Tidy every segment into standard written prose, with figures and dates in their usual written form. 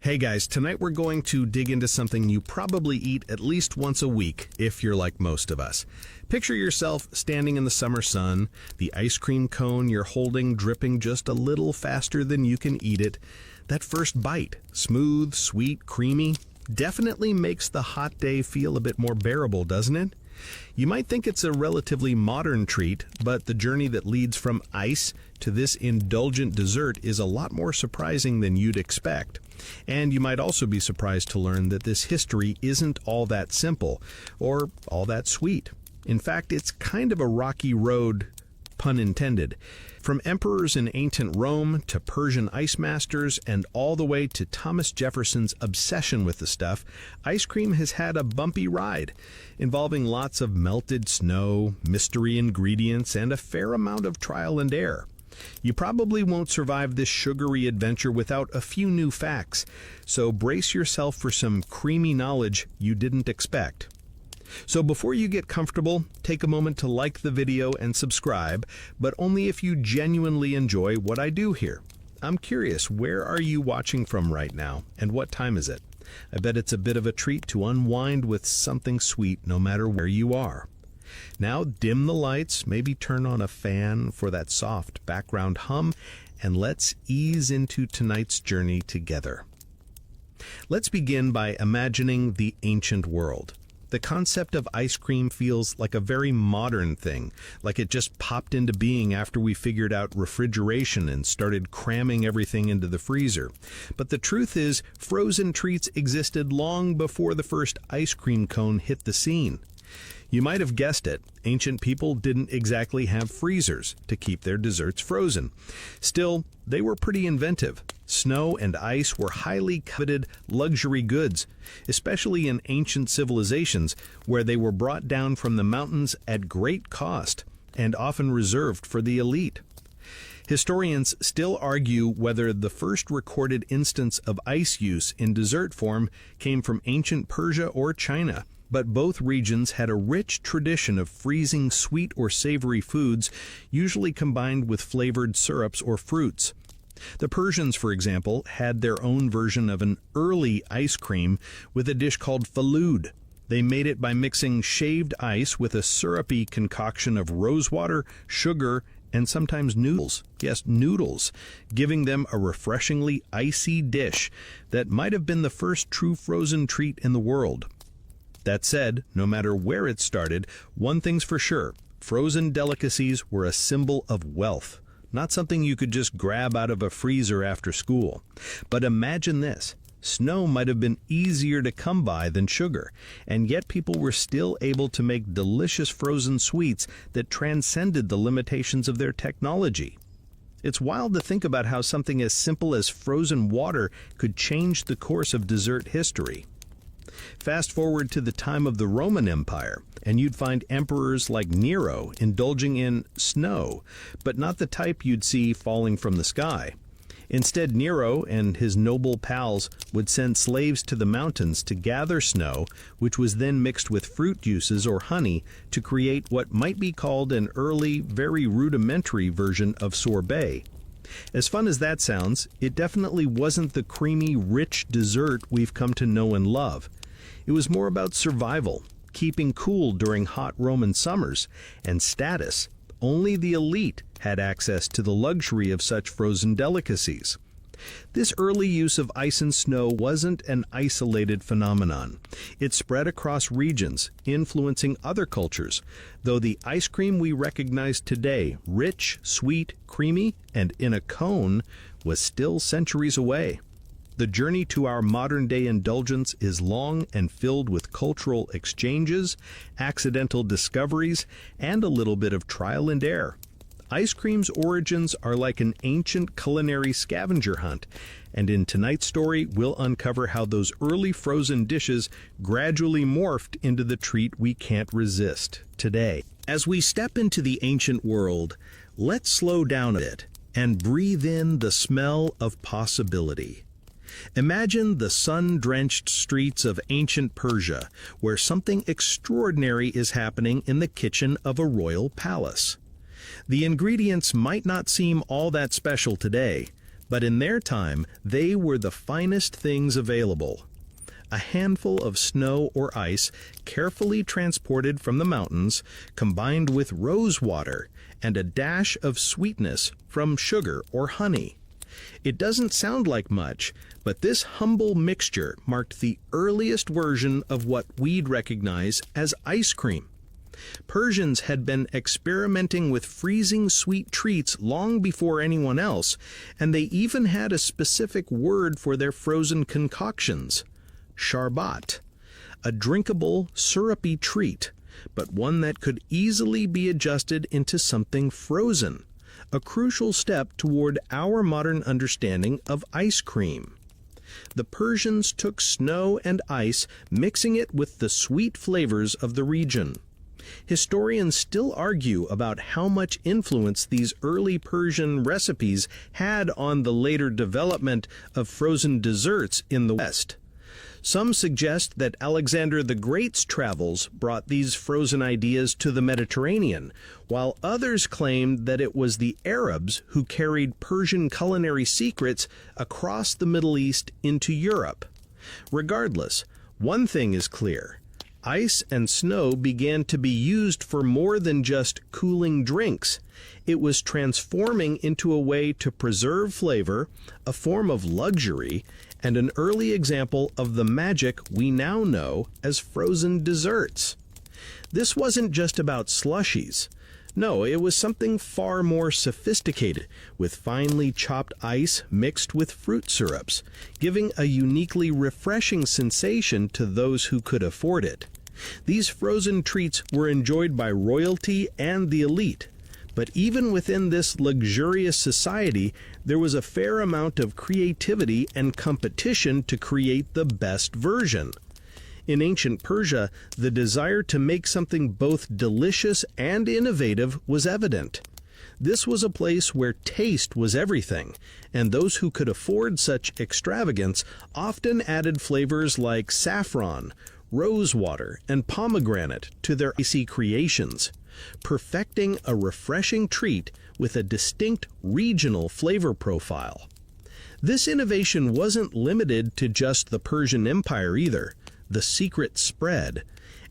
Hey guys, tonight we're going to dig into something you probably eat at least once a week if you're like most of us. Picture yourself standing in the summer sun, the ice cream cone you're holding dripping just a little faster than you can eat it. That first bite, smooth, sweet, creamy, definitely makes the hot day feel a bit more bearable, doesn't it? You might think it's a relatively modern treat, but the journey that leads from ice to this indulgent dessert is a lot more surprising than you'd expect. And you might also be surprised to learn that this history isn't all that simple or all that sweet. In fact, it's kind of a rocky road, pun intended. From emperors in ancient Rome to Persian ice masters and all the way to Thomas Jefferson's obsession with the stuff, ice cream has had a bumpy ride, involving lots of melted snow, mystery ingredients, and a fair amount of trial and error. You probably won't survive this sugary adventure without a few new facts, so brace yourself for some creamy knowledge you didn't expect. So before you get comfortable, take a moment to like the video and subscribe, but only if you genuinely enjoy what I do here. I'm curious, where are you watching from right now, and what time is it? I bet it's a bit of a treat to unwind with something sweet no matter where you are. Now dim the lights, maybe turn on a fan for that soft background hum, and let's ease into tonight's journey together. Let's begin by imagining the ancient world. The concept of ice cream feels like a very modern thing, like it just popped into being after we figured out refrigeration and started cramming everything into the freezer. But the truth is, frozen treats existed long before the first ice cream cone hit the scene. You might have guessed it, ancient people didn't exactly have freezers to keep their desserts frozen. Still, they were pretty inventive. Snow and ice were highly coveted luxury goods, especially in ancient civilizations where they were brought down from the mountains at great cost and often reserved for the elite. Historians still argue whether the first recorded instance of ice use in dessert form came from ancient Persia or China. But both regions had a rich tradition of freezing sweet or savory foods, usually combined with flavored syrups or fruits. The Persians, for example, had their own version of an early ice cream with a dish called falud. They made it by mixing shaved ice with a syrupy concoction of rosewater, sugar, and sometimes noodles. Yes, noodles, giving them a refreshingly icy dish that might have been the first true frozen treat in the world. That said, no matter where it started, one thing's for sure, frozen delicacies were a symbol of wealth, not something you could just grab out of a freezer after school. But imagine this, snow might have been easier to come by than sugar, and yet people were still able to make delicious frozen sweets that transcended the limitations of their technology. It's wild to think about how something as simple as frozen water could change the course of dessert history. Fast forward to the time of the Roman Empire, and you'd find emperors like Nero indulging in snow, but not the type you'd see falling from the sky. Instead, Nero and his noble pals would send slaves to the mountains to gather snow, which was then mixed with fruit juices or honey to create what might be called an early, very rudimentary version of sorbet. As fun as that sounds, it definitely wasn't the creamy, rich dessert we've come to know and love. It was more about survival, keeping cool during hot Roman summers, and status. Only the elite had access to the luxury of such frozen delicacies. This early use of ice and snow wasn't an isolated phenomenon. It spread across regions, influencing other cultures, though the ice cream we recognize today, rich, sweet, creamy, and in a cone, was still centuries away. The journey to our modern-day indulgence is long and filled with cultural exchanges, accidental discoveries, and a little bit of trial and error. Ice cream's origins are like an ancient culinary scavenger hunt, and in tonight's story, we'll uncover how those early frozen dishes gradually morphed into the treat we can't resist today. As we step into the ancient world, let's slow down a bit and breathe in the smell of possibility. Imagine the sun-drenched streets of ancient Persia, where something extraordinary is happening in the kitchen of a royal palace. The ingredients might not seem all that special today, But in their time, they were the finest things available. A handful of snow or ice carefully transported from the mountains, combined with rose water and a dash of sweetness from sugar or honey. It doesn't sound like much, but this humble mixture marked the earliest version of what we'd recognize as ice cream. Persians had been experimenting with freezing sweet treats long before anyone else, and they even had a specific word for their frozen concoctions: sharbat, a drinkable, syrupy treat, but one that could easily be adjusted into something frozen, a crucial step toward our modern understanding of ice cream. The Persians took snow and ice, mixing it with the sweet flavors of the region. Historians still argue about how much influence these early Persian recipes had on the later development of frozen desserts in the West. Some suggest that Alexander the Great's travels brought these frozen ideas to the Mediterranean, while others claim that it was the Arabs who carried Persian culinary secrets across the Middle East into Europe. Regardless, one thing is clear: ice and snow began to be used for more than just cooling drinks. It was transforming into a way to preserve flavor, a form of luxury, and an early example of the magic we now know as frozen desserts. This wasn't just about slushies. No, it was something far more sophisticated, with finely chopped ice mixed with fruit syrups, giving a uniquely refreshing sensation to those who could afford it. These frozen treats were enjoyed by royalty and the elite. But even within this luxurious society, there was a fair amount of creativity and competition to create the best version. In ancient Persia, the desire to make something both delicious and innovative was evident. This was a place where taste was everything, and those who could afford such extravagance often added flavors like saffron, rose water, and pomegranate to their icy creations, perfecting a refreshing treat with a distinct regional flavor profile. This innovation wasn't limited to just the Persian Empire either. The secret spread,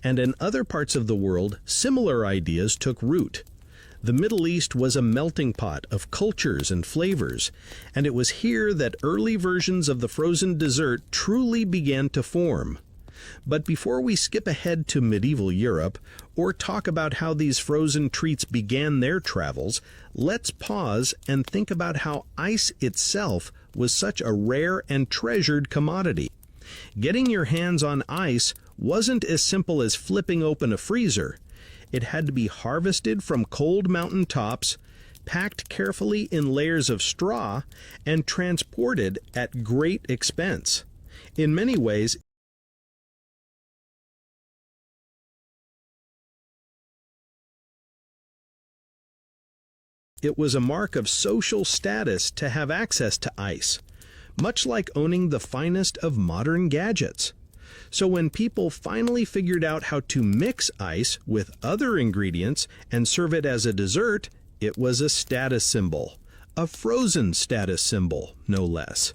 and in other parts of the world, similar ideas took root. The Middle East was a melting pot of cultures and flavors, and it was here that early versions of the frozen dessert truly began to form. But before we skip ahead to medieval Europe, or talk about how these frozen treats began their travels, let's pause and think about how ice itself was such a rare and treasured commodity. Getting your hands on ice wasn't as simple as flipping open a freezer. It had to be harvested from cold mountain tops, packed carefully in layers of straw, and transported at great expense. In many ways, it was a mark of social status to have access to ice, much like owning the finest of modern gadgets. So when people finally figured out how to mix ice with other ingredients and serve it as a dessert, it was a status symbol, a frozen status symbol, no less.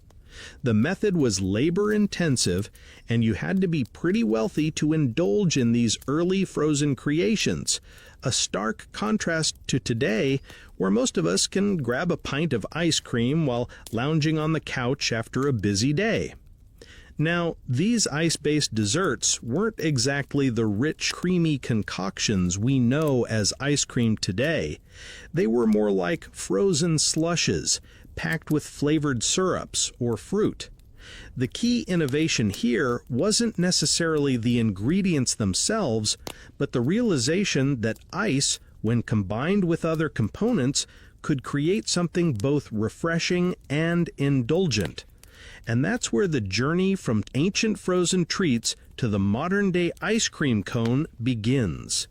The method was labor-intensive, and you had to be pretty wealthy to indulge in these early frozen creations, a stark contrast to today, where most of us can grab a pint of ice cream while lounging on the couch after a busy day. Now, these ice-based desserts weren't exactly the rich, creamy concoctions we know as ice cream today. They were more like frozen slushes, packed with flavored syrups or fruit. The key innovation here wasn't necessarily the ingredients themselves, but the realization that ice, when combined with other components, could create something both refreshing and indulgent. And that's where the journey from ancient frozen treats to the modern-day ice cream cone begins.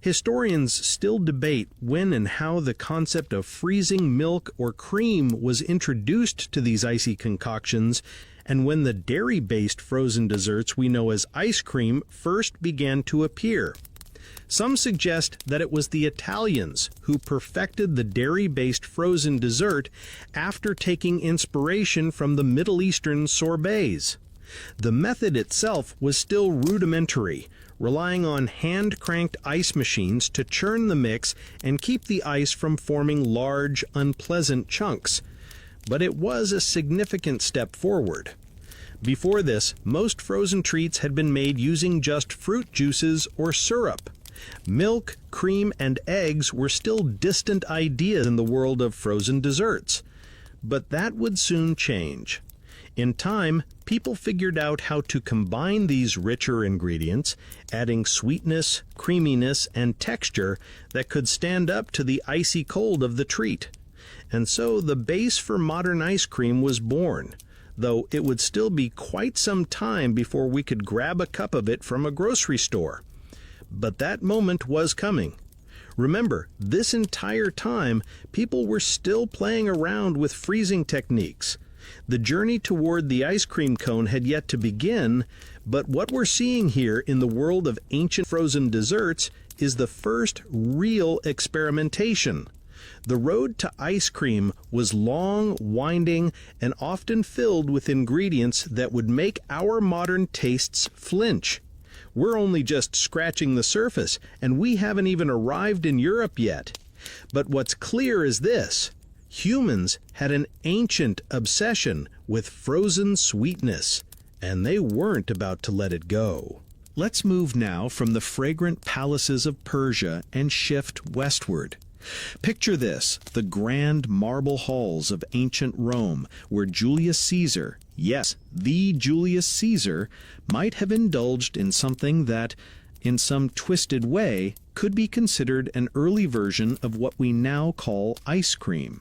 Historians still debate when and how the concept of freezing milk or cream was introduced to these icy concoctions, and when the dairy-based frozen desserts we know as ice cream first began to appear. Some suggest that it was the Italians who perfected the dairy-based frozen dessert after taking inspiration from the Middle Eastern sorbets. The method itself was still rudimentary, relying on hand-cranked ice machines to churn the mix and keep the ice from forming large, unpleasant chunks. But it was a significant step forward. Before this, most frozen treats had been made using just fruit juices or syrup. Milk, cream, and eggs were still distant ideas in the world of frozen desserts. But that would soon change. In time, people figured out how to combine these richer ingredients, adding sweetness, creaminess, and texture that could stand up to the icy cold of the treat. And so the base for modern ice cream was born, though it would still be quite some time before we could grab a cup of it from a grocery store. But that moment was coming. Remember, this entire time, people were still playing around with freezing techniques. The journey toward the ice cream cone had yet to begin, but what we're seeing here in the world of ancient frozen desserts is the first real experimentation. The road to ice cream was long, winding, and often filled with ingredients that would make our modern tastes flinch. We're only just scratching the surface, and we haven't even arrived in Europe yet. But what's clear is this: humans had an ancient obsession with frozen sweetness, and they weren't about to let it go. Let's move now from the fragrant palaces of Persia and shift westward. Picture this: the grand marble halls of ancient Rome, where Julius Caesar, yes, the Julius Caesar, might have indulged in something that, in some twisted way, could be considered an early version of what we now call ice cream.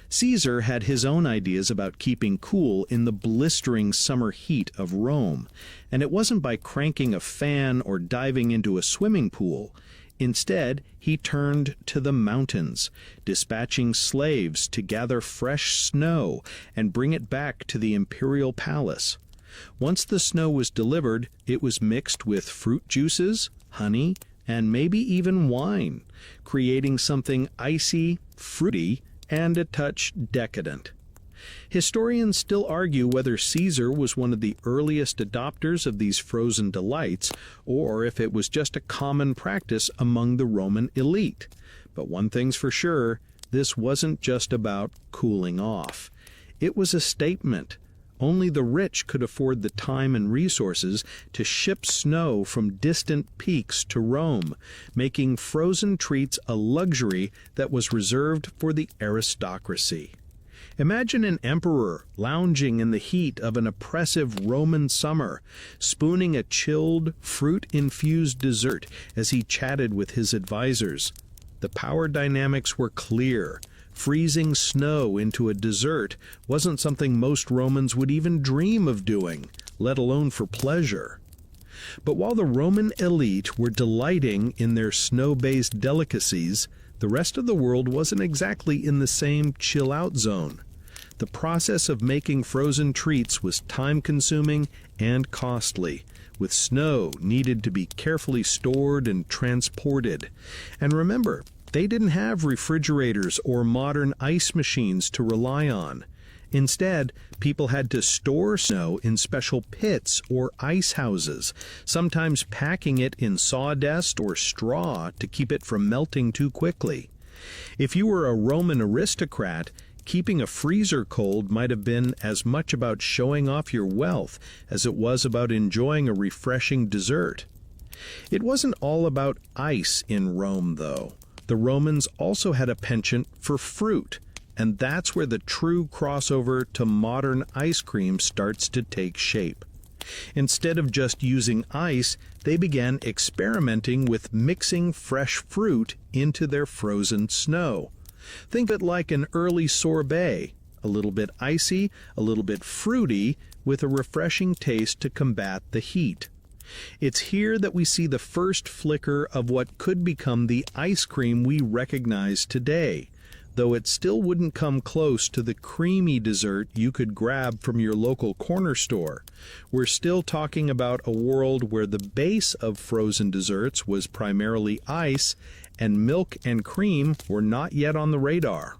Caesar had his own ideas about keeping cool in the blistering summer heat of Rome, and it wasn't by cranking a fan or diving into a swimming pool. Instead, he turned to the mountains, dispatching slaves to gather fresh snow and bring it back to the imperial palace. Once the snow was delivered, it was mixed with fruit juices, honey, and maybe even wine, creating something icy, fruity, and a touch decadent. Historians still argue whether Caesar was one of the earliest adopters of these frozen delights, or if it was just a common practice among the Roman elite. But one thing's for sure, this wasn't just about cooling off. It was a statement. Only the rich could afford the time and resources to ship snow from distant peaks to Rome, making frozen treats a luxury that was reserved for the aristocracy. Imagine an emperor lounging in the heat of an oppressive Roman summer, spooning a chilled, fruit-infused dessert as he chatted with his advisors. The power dynamics were clear. Freezing snow into a dessert wasn't something most Romans would even dream of doing, let alone for pleasure. But while the Roman elite were delighting in their snow-based delicacies, the rest of the world wasn't exactly in the same chill-out zone. The process of making frozen treats was time-consuming and costly, with snow needed to be carefully stored and transported. And remember, they didn't have refrigerators or modern ice machines to rely on. Instead, people had to store snow in special pits or ice houses, sometimes packing it in sawdust or straw to keep it from melting too quickly. If you were a Roman aristocrat, keeping a freezer cold might have been as much about showing off your wealth as it was about enjoying a refreshing dessert. It wasn't all about ice in Rome, though. The Romans also had a penchant for fruit, and that's where the true crossover to modern ice cream starts to take shape. Instead of just using ice, they began experimenting with mixing fresh fruit into their frozen snow. Think of it like an early sorbet, a little bit icy, a little bit fruity, with a refreshing taste to combat the heat. It's here that we see the first flicker of what could become the ice cream we recognize today, though it still wouldn't come close to the creamy dessert you could grab from your local corner store. We're still talking about a world where the base of frozen desserts was primarily ice, and milk and cream were not yet on the radar.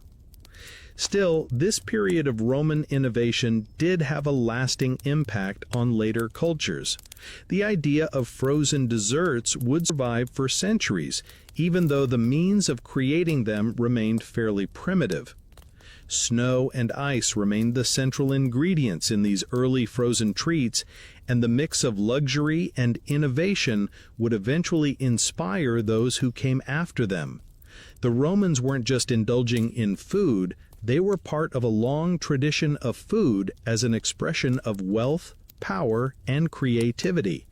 Still, this period of Roman innovation did have a lasting impact on later cultures. The idea of frozen desserts would survive for centuries, even though the means of creating them remained fairly primitive. Snow and ice remained the central ingredients in these early frozen treats, and the mix of luxury and innovation would eventually inspire those who came after them. The Romans weren't just indulging in food, they were part of a long tradition of food as an expression of wealth, power, and creativity.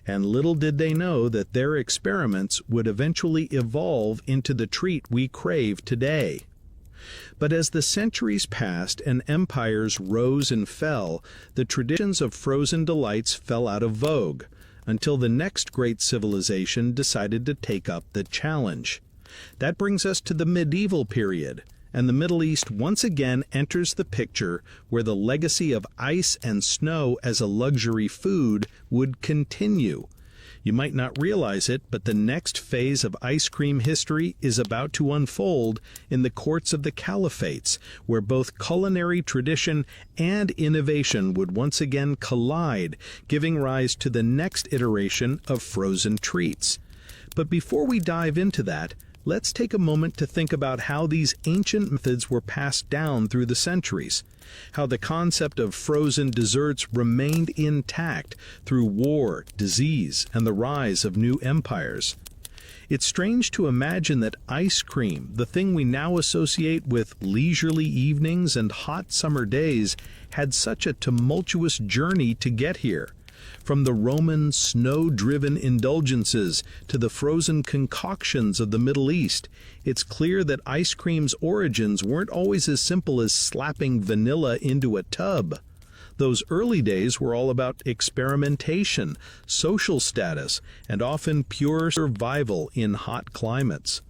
And little did they know that their experiments would eventually evolve into the treat we crave today. But as the centuries passed and empires rose and fell, the traditions of frozen delights fell out of vogue, until the next great civilization decided to take up the challenge. That brings us to the medieval period, and the Middle East once again enters the picture, where the legacy of ice and snow as a luxury food would continue. You might not realize it, but the next phase of ice cream history is about to unfold in the courts of the caliphates, where both culinary tradition and innovation would once again collide, giving rise to the next iteration of frozen treats. But before we dive into that, let's take a moment to think about how these ancient methods were passed down through the centuries, how the concept of frozen desserts remained intact through war, disease, and the rise of new empires. It's strange to imagine that ice cream, the thing we now associate with leisurely evenings and hot summer days, had such a tumultuous journey to get here. From the Roman snow-driven indulgences to the frozen concoctions of the Middle East, it's clear that ice cream's origins weren't always as simple as slapping vanilla into a tub. Those early days were all about experimentation, social status, and often pure survival in hot climates.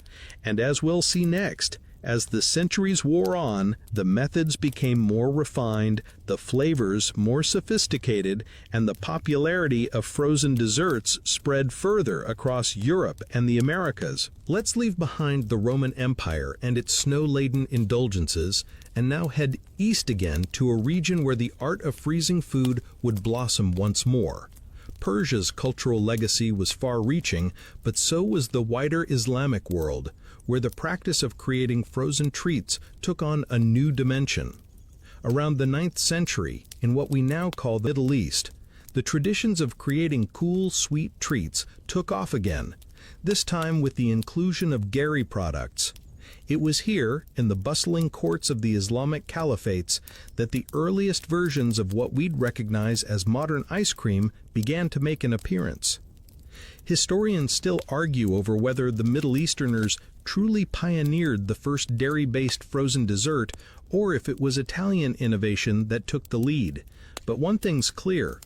And as we'll see next, as the centuries wore on, the methods became more refined, the flavors more sophisticated, and the popularity of frozen desserts spread further across Europe and the Americas. Let's leave behind the Roman Empire and its snow-laden indulgences, and now head east again to a region where the art of freezing food would blossom once more. Persia's cultural legacy was far-reaching, but so was the wider Islamic world, where the practice of creating frozen treats took on a new dimension. Around the 9th century, in what we now call the Middle East, the traditions of creating cool, sweet treats took off again, this time with the inclusion of dairy products. It was here, in the bustling courts of the Islamic caliphates, that the earliest versions of what we'd recognize as modern ice cream began to make an appearance. Historians still argue over whether the Middle Easterners truly pioneered the first dairy-based frozen dessert, or if it was Italian innovation that took the lead. But one thing's clear: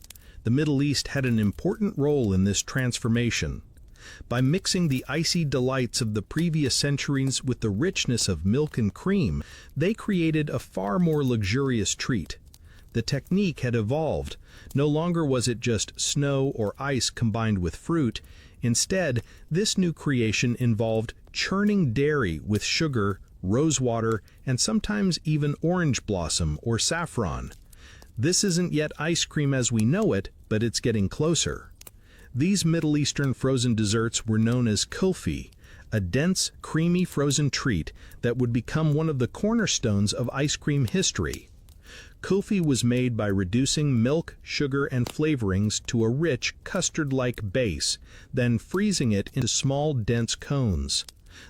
the Middle East had an important role in this transformation. By mixing the icy delights of the previous centuries with the richness of milk and cream, they created a far more luxurious treat. The technique had evolved. No longer was it just snow or ice combined with fruit. Instead, this new creation involved churning dairy with sugar, rose water, and sometimes even orange blossom or saffron. This isn't yet ice cream as we know it, but it's getting closer. These Middle Eastern frozen desserts were known as kulfi, a dense, creamy frozen treat that would become one of the cornerstones of ice cream history. Kulfi was made by reducing milk, sugar, and flavorings to a rich, custard-like base, then freezing it into small, dense cones.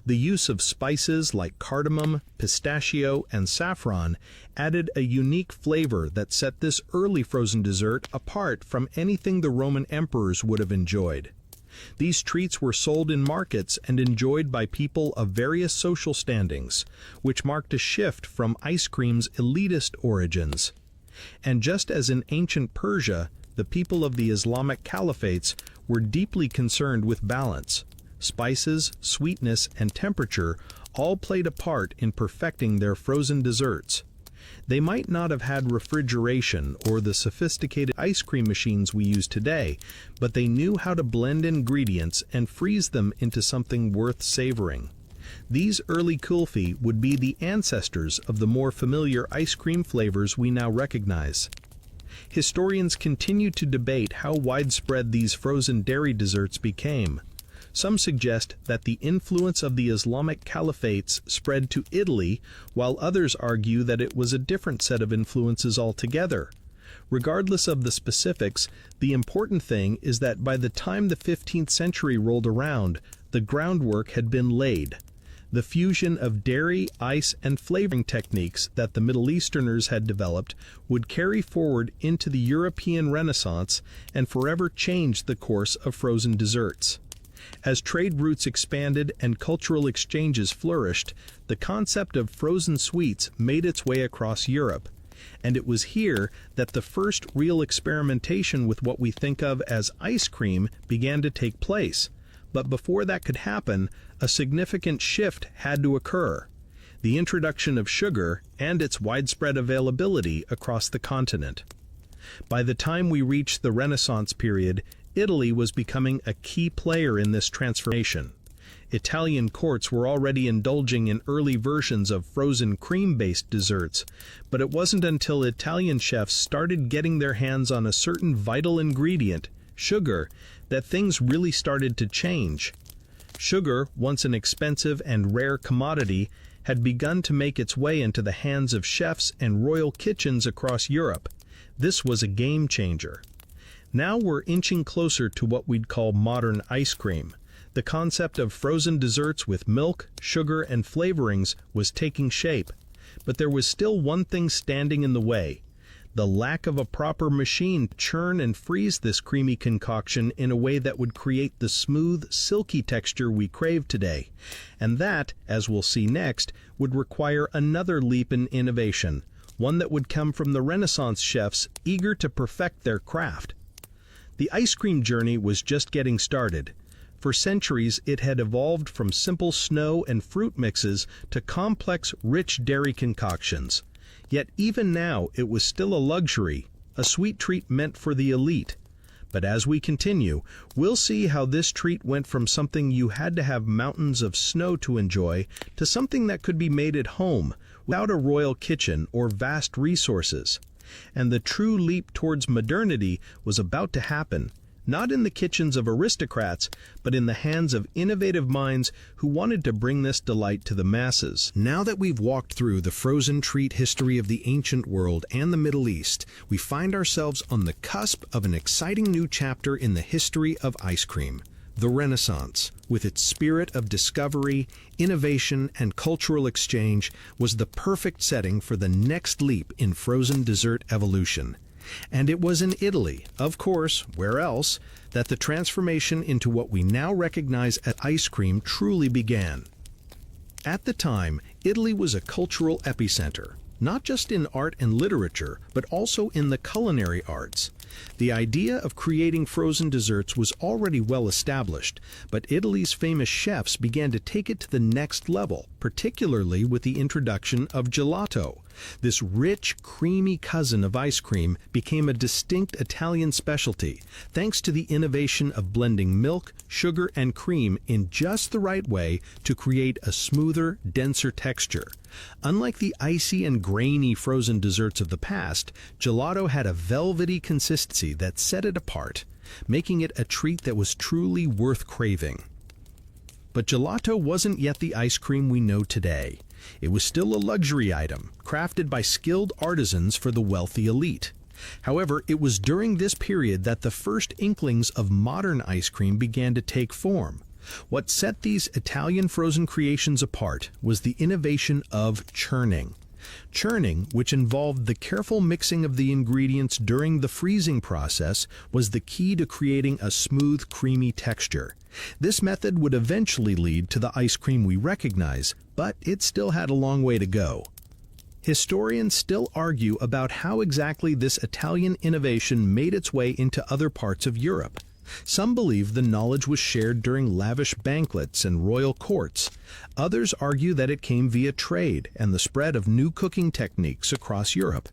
The use of spices like cardamom, pistachio, and saffron added a unique flavor that set this early frozen dessert apart from anything the Roman emperors would have enjoyed. These treats were sold in markets and enjoyed by people of various social standings, which marked a shift from ice cream's elitist origins. And just as in ancient Persia, the people of the Islamic caliphates were deeply concerned with balance. Spices, sweetness, and temperature all played a part in perfecting their frozen desserts. They might not have had refrigeration or the sophisticated ice cream machines we use today, but they knew how to blend ingredients and freeze them into something worth savoring. These early kulfi would be the ancestors of the more familiar ice cream flavors we now recognize. Historians continue to debate how widespread these frozen dairy desserts became. Some suggest that the influence of the Islamic caliphates spread to Italy, while others argue that it was a different set of influences altogether. Regardless of the specifics, the important thing is that by the time the 15th century rolled around, the groundwork had been laid. The fusion of dairy, ice, and flavoring techniques that the Middle Easterners had developed would carry forward into the European Renaissance and forever change the course of frozen desserts. As trade routes expanded and cultural exchanges flourished, the concept of frozen sweets made its way across Europe. And it was here that the first real experimentation with what we think of as ice cream began to take place. But before that could happen, a significant shift had to occur: the introduction of sugar and its widespread availability across the continent. By the time we reached the Renaissance period, Italy was becoming a key player in this transformation. Italian courts were already indulging in early versions of frozen cream-based desserts, but it wasn't until Italian chefs started getting their hands on a certain vital ingredient, sugar, that things really started to change. Sugar, once an expensive and rare commodity, had begun to make its way into the hands of chefs and royal kitchens across Europe. This was a game changer. Now we're inching closer to what we'd call modern ice cream. The concept of frozen desserts with milk, sugar, and flavorings was taking shape. But there was still one thing standing in the way: the lack of a proper machine to churn and freeze this creamy concoction in a way that would create the smooth, silky texture we crave today. And that, as we'll see next, would require another leap in innovation, one that would come from the Renaissance chefs eager to perfect their craft. The ice cream journey was just getting started. For centuries, it had evolved from simple snow and fruit mixes to complex, rich dairy concoctions. Yet even now, it was still a luxury, a sweet treat meant for the elite. But as we continue, we'll see how this treat went from something you had to have mountains of snow to enjoy to something that could be made at home, without a royal kitchen or vast resources. And the true leap towards modernity was about to happen, not in the kitchens of aristocrats, but in the hands of innovative minds who wanted to bring this delight to the masses. Now that we've walked through the frozen treat history of the ancient world and the Middle East, we find ourselves on the cusp of an exciting new chapter in the history of ice cream. The Renaissance, with its spirit of discovery, innovation, and cultural exchange, was the perfect setting for the next leap in frozen dessert evolution. And it was in Italy, of course, where else, that the transformation into what we now recognize as ice cream truly began. At the time, Italy was a cultural epicenter, not just in art and literature, but also in the culinary arts. The idea of creating frozen desserts was already well established, but Italy's famous chefs began to take it to the next level, particularly with the introduction of gelato. This rich, creamy cousin of ice cream became a distinct Italian specialty, thanks to the innovation of blending milk, sugar, and cream in just the right way to create a smoother, denser texture. Unlike the icy and grainy frozen desserts of the past, gelato had a velvety consistency that set it apart, making it a treat that was truly worth craving. But gelato wasn't yet the ice cream we know today. It was still a luxury item, crafted by skilled artisans for the wealthy elite. However, it was during this period that the first inklings of modern ice cream began to take form. What set these Italian frozen creations apart was the innovation of churning. Churning, which involved the careful mixing of the ingredients during the freezing process, was the key to creating a smooth, creamy texture. This method would eventually lead to the ice cream we recognize, but it still had a long way to go. Historians still argue about how exactly this Italian innovation made its way into other parts of Europe. Some believe the knowledge was shared during lavish banquets and royal courts. Others argue that it came via trade and the spread of new cooking techniques across Europe.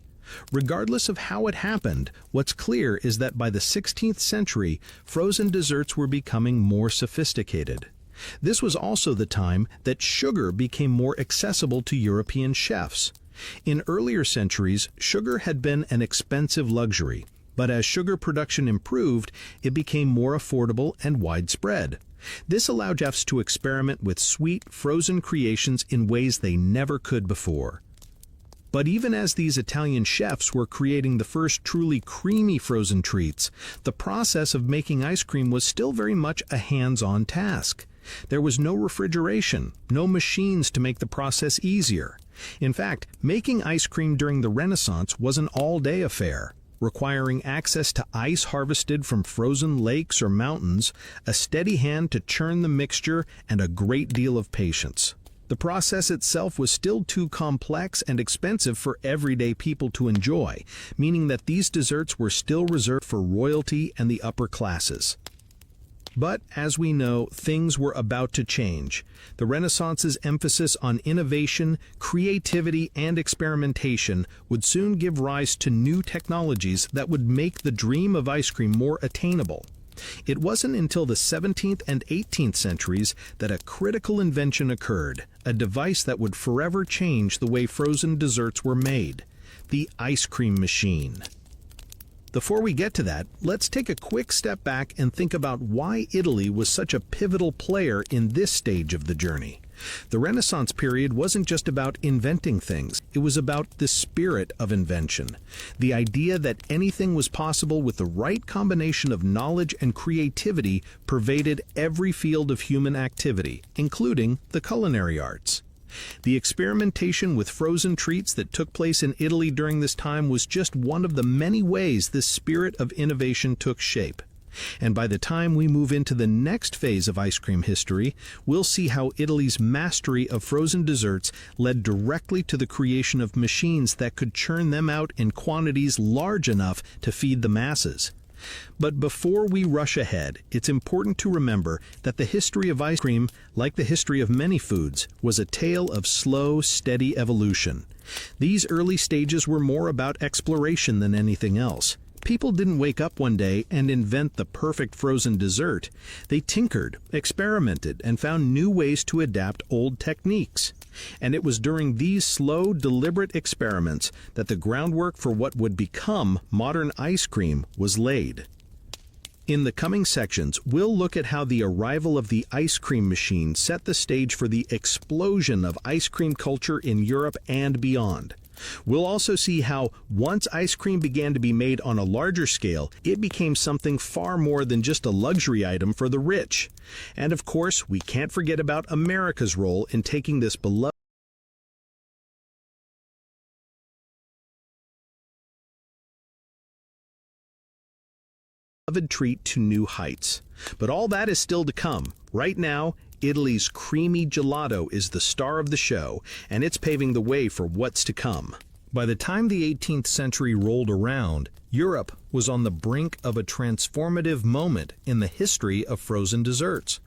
Regardless of how it happened, what's clear is that by the 16th century, frozen desserts were becoming more sophisticated. This was also the time that sugar became more accessible to European chefs. In earlier centuries, sugar had been an expensive luxury, but as sugar production improved, it became more affordable and widespread. This allowed chefs to experiment with sweet, frozen creations in ways they never could before. But even as these Italian chefs were creating the first truly creamy frozen treats, the process of making ice cream was still very much a hands-on task. There was no refrigeration, no machines to make the process easier. In fact, making ice cream during the Renaissance was an all-day affair, requiring access to ice harvested from frozen lakes or mountains, a steady hand to churn the mixture, and a great deal of patience. The process itself was still too complex and expensive for everyday people to enjoy, meaning that these desserts were still reserved for royalty and the upper classes. But, as we know, things were about to change. The Renaissance's emphasis on innovation, creativity, and experimentation would soon give rise to new technologies that would make the dream of ice cream more attainable. It wasn't until the 17th and 18th centuries that a critical invention occurred, a device that would forever change the way frozen desserts were made: the ice cream machine. Before we get to that, let's take a quick step back and think about why Italy was such a pivotal player in this stage of the journey. The Renaissance period wasn't just about inventing things, it was about the spirit of invention. The idea that anything was possible with the right combination of knowledge and creativity pervaded every field of human activity, including the culinary arts. The experimentation with frozen treats that took place in Italy during this time was just one of the many ways this spirit of innovation took shape. And by the time we move into the next phase of ice cream history, we'll see how Italy's mastery of frozen desserts led directly to the creation of machines that could churn them out in quantities large enough to feed the masses. But before we rush ahead, it's important to remember that the history of ice cream, like the history of many foods, was a tale of slow, steady evolution. These early stages were more about exploration than anything else. People didn't wake up one day and invent the perfect frozen dessert. They tinkered, experimented, and found new ways to adapt old techniques. And it was during these slow, deliberate experiments that the groundwork for what would become modern ice cream was laid. In the coming sections, we'll look at how the arrival of the ice cream machine set the stage for the explosion of ice cream culture in Europe and beyond. We'll also see how, once ice cream began to be made on a larger scale, it became something far more than just a luxury item for the rich. And of course, we can't forget about America's role in taking this beloved treat to new heights. But all that is still to come. Right now, Italy's creamy gelato is the star of the show, and it's paving the way for what's to come. By the time the 18th century rolled around, Europe was on the brink of a transformative moment in the history of frozen desserts.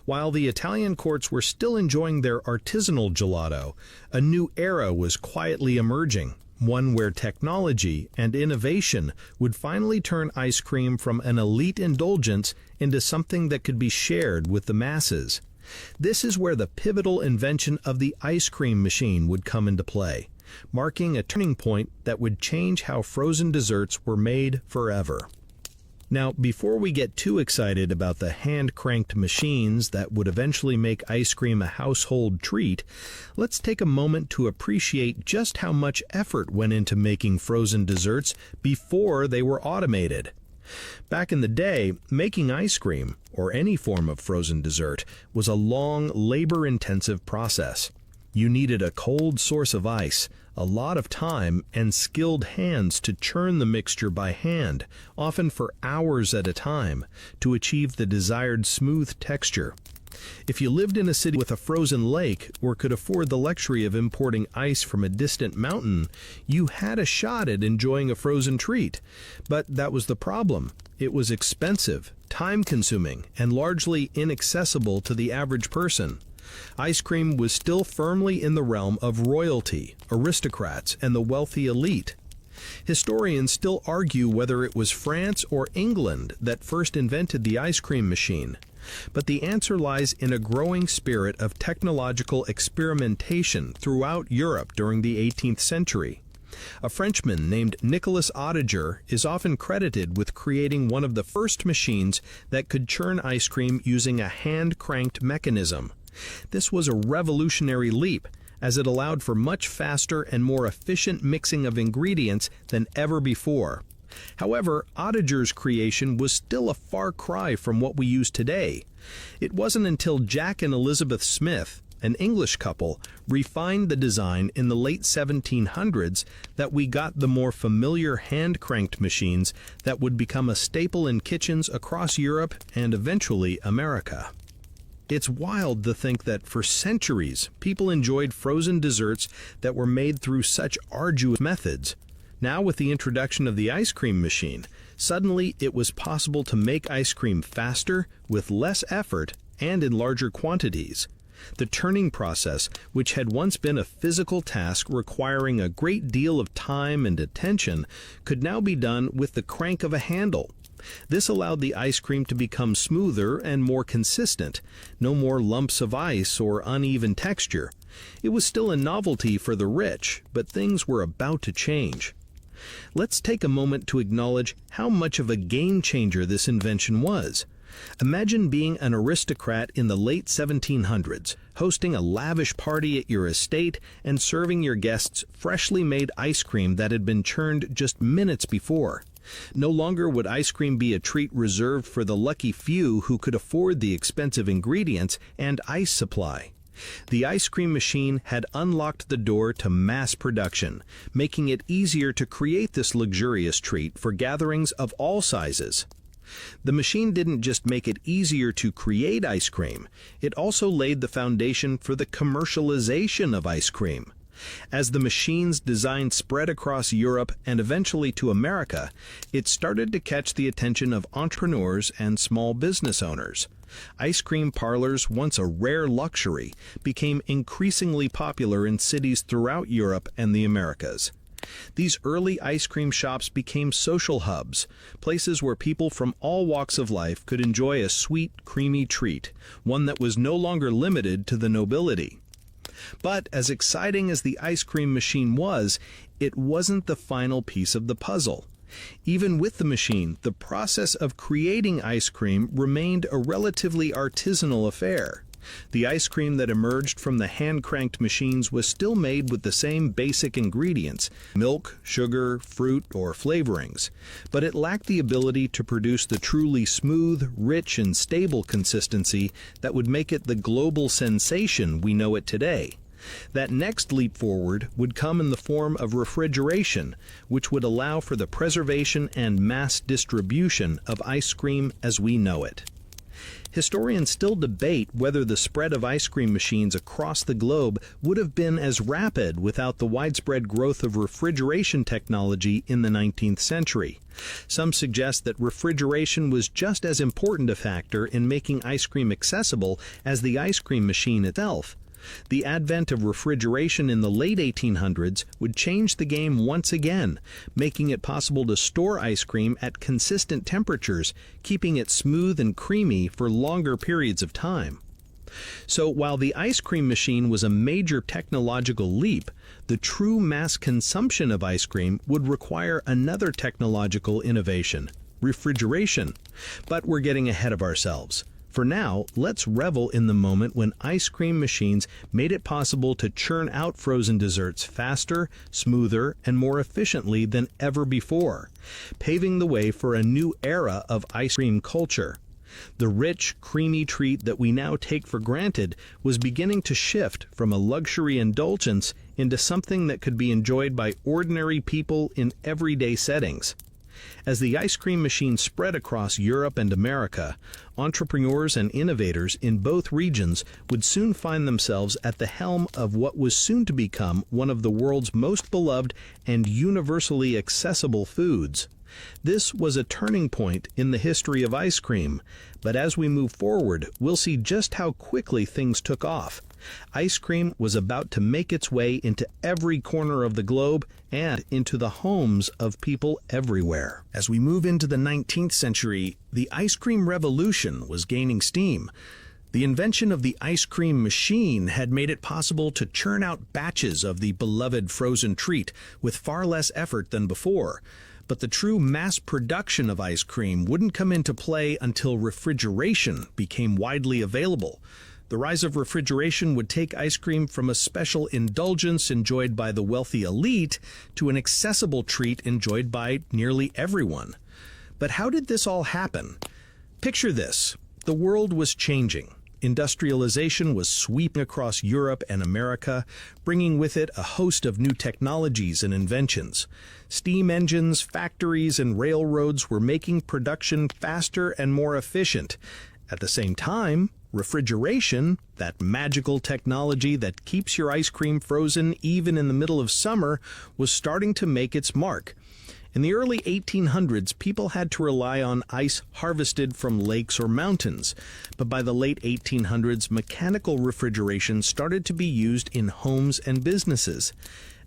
While the Italian courts were still enjoying their artisanal gelato, a new era was quietly emerging, one where technology and innovation would finally turn ice cream from an elite indulgence into something that could be shared with the masses. This is where the pivotal invention of the ice cream machine would come into play, marking a turning point that would change how frozen desserts were made forever. Now, before we get too excited about the hand-cranked machines that would eventually make ice cream a household treat, let's take a moment to appreciate just how much effort went into making frozen desserts before they were automated. Back in the day, making ice cream, or any form of frozen dessert, was a long, labor-intensive process. You needed a cold source of ice, a lot of time, and skilled hands to churn the mixture by hand, often for hours at a time, to achieve the desired smooth texture. If you lived in a city with a frozen lake or could afford the luxury of importing ice from a distant mountain, you had a shot at enjoying a frozen treat. But that was the problem. It was expensive, time-consuming, and largely inaccessible to the average person. Ice cream was still firmly in the realm of royalty, aristocrats, and the wealthy elite. Historians still argue whether it was France or England that first invented the ice cream machine, but the answer lies in a growing spirit of technological experimentation throughout Europe during the 18th century. A Frenchman named Nicolas Oetinger is often credited with creating one of the first machines that could churn ice cream using a hand-cranked mechanism. This was a revolutionary leap, as it allowed for much faster and more efficient mixing of ingredients than ever before. However, Oettinger's creation was still a far cry from what we use today. It wasn't until Jack and Elizabeth Smith, an English couple, refined the design in the late 1700s that we got the more familiar hand-cranked machines that would become a staple in kitchens across Europe and eventually America. It's wild to think that for centuries, people enjoyed frozen desserts that were made through such arduous methods. Now, with the introduction of the ice cream machine, suddenly it was possible to make ice cream faster, with less effort, and in larger quantities. The turning process, which had once been a physical task requiring a great deal of time and attention, could now be done with the crank of a handle. This allowed the ice cream to become smoother and more consistent, no more lumps of ice or uneven texture. It was still a novelty for the rich, but things were about to change. Let's take a moment to acknowledge how much of a game changer this invention was. Imagine being an aristocrat in the late 1700s, hosting a lavish party at your estate and serving your guests freshly made ice cream that had been churned just minutes before. No longer would ice cream be a treat reserved for the lucky few who could afford the expensive ingredients and ice supply. The ice cream machine had unlocked the door to mass production, making it easier to create this luxurious treat for gatherings of all sizes. The machine didn't just make it easier to create ice cream, it also laid the foundation for the commercialization of ice cream. As the machine's design spread across Europe and eventually to America, it started to catch the attention of entrepreneurs and small business owners. Ice cream parlors, once a rare luxury, became increasingly popular in cities throughout Europe and the Americas. These early ice cream shops became social hubs, places where people from all walks of life could enjoy a sweet, creamy treat, one that was no longer limited to the nobility. But as exciting as the ice cream machine was, it wasn't the final piece of the puzzle. Even with the machine, the process of creating ice cream remained a relatively artisanal affair. The ice cream that emerged from the hand-cranked machines was still made with the same basic ingredients, milk, sugar, fruit, or flavorings, but it lacked the ability to produce the truly smooth, rich, and stable consistency that would make it the global sensation we know it today. That next leap forward would come in the form of refrigeration, which would allow for the preservation and mass distribution of ice cream as we know it. Historians still debate whether the spread of ice cream machines across the globe would have been as rapid without the widespread growth of refrigeration technology in the 19th century. Some suggest that refrigeration was just as important a factor in making ice cream accessible as the ice cream machine itself. The advent of refrigeration in the late 1800s would change the game once again, making it possible to store ice cream at consistent temperatures, keeping it smooth and creamy for longer periods of time. So while the ice cream machine was a major technological leap, the true mass consumption of ice cream would require another technological innovation: refrigeration. But we're getting ahead of ourselves. For now, let's revel in the moment when ice cream machines made it possible to churn out frozen desserts faster, smoother, and more efficiently than ever before, paving the way for a new era of ice cream culture. The rich, creamy treat that we now take for granted was beginning to shift from a luxury indulgence into something that could be enjoyed by ordinary people in everyday settings. As the ice cream machine spread across Europe and America, entrepreneurs and innovators in both regions would soon find themselves at the helm of what was soon to become one of the world's most beloved and universally accessible foods. This was a turning point in the history of ice cream, but as we move forward, we'll see just how quickly things took off. Ice cream was about to make its way into every corner of the globe and into the homes of people everywhere. As we move into the 19th century, the ice cream revolution was gaining steam. The invention of the ice cream machine had made it possible to churn out batches of the beloved frozen treat with far less effort than before. But the true mass production of ice cream wouldn't come into play until refrigeration became widely available. The rise of refrigeration would take ice cream from a special indulgence enjoyed by the wealthy elite to an accessible treat enjoyed by nearly everyone. But how did this all happen? Picture this. The world was changing. Industrialization was sweeping across Europe and America, bringing with it a host of new technologies and inventions. Steam engines, factories, and railroads were making production faster and more efficient. At the same time, refrigeration, that magical technology that keeps your ice cream frozen even in the middle of summer, was starting to make its mark. In the early 1800s, people had to rely on ice harvested from lakes or mountains, but by the late 1800s, mechanical refrigeration started to be used in homes and businesses.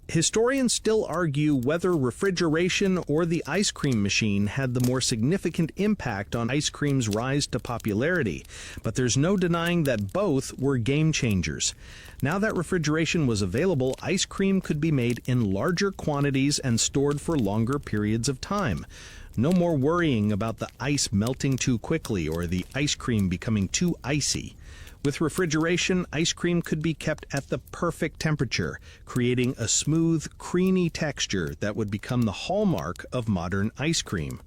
Historians still argue whether refrigeration or the ice cream machine had the more significant impact on ice cream's rise to popularity, but there's no denying that both were game changers. Now that refrigeration was available, ice cream could be made in larger quantities and stored for longer periods of time. No more worrying about the ice melting too quickly or the ice cream becoming too icy. With refrigeration, ice cream could be kept at the perfect temperature, creating a smooth, creamy texture that would become the hallmark of modern ice cream.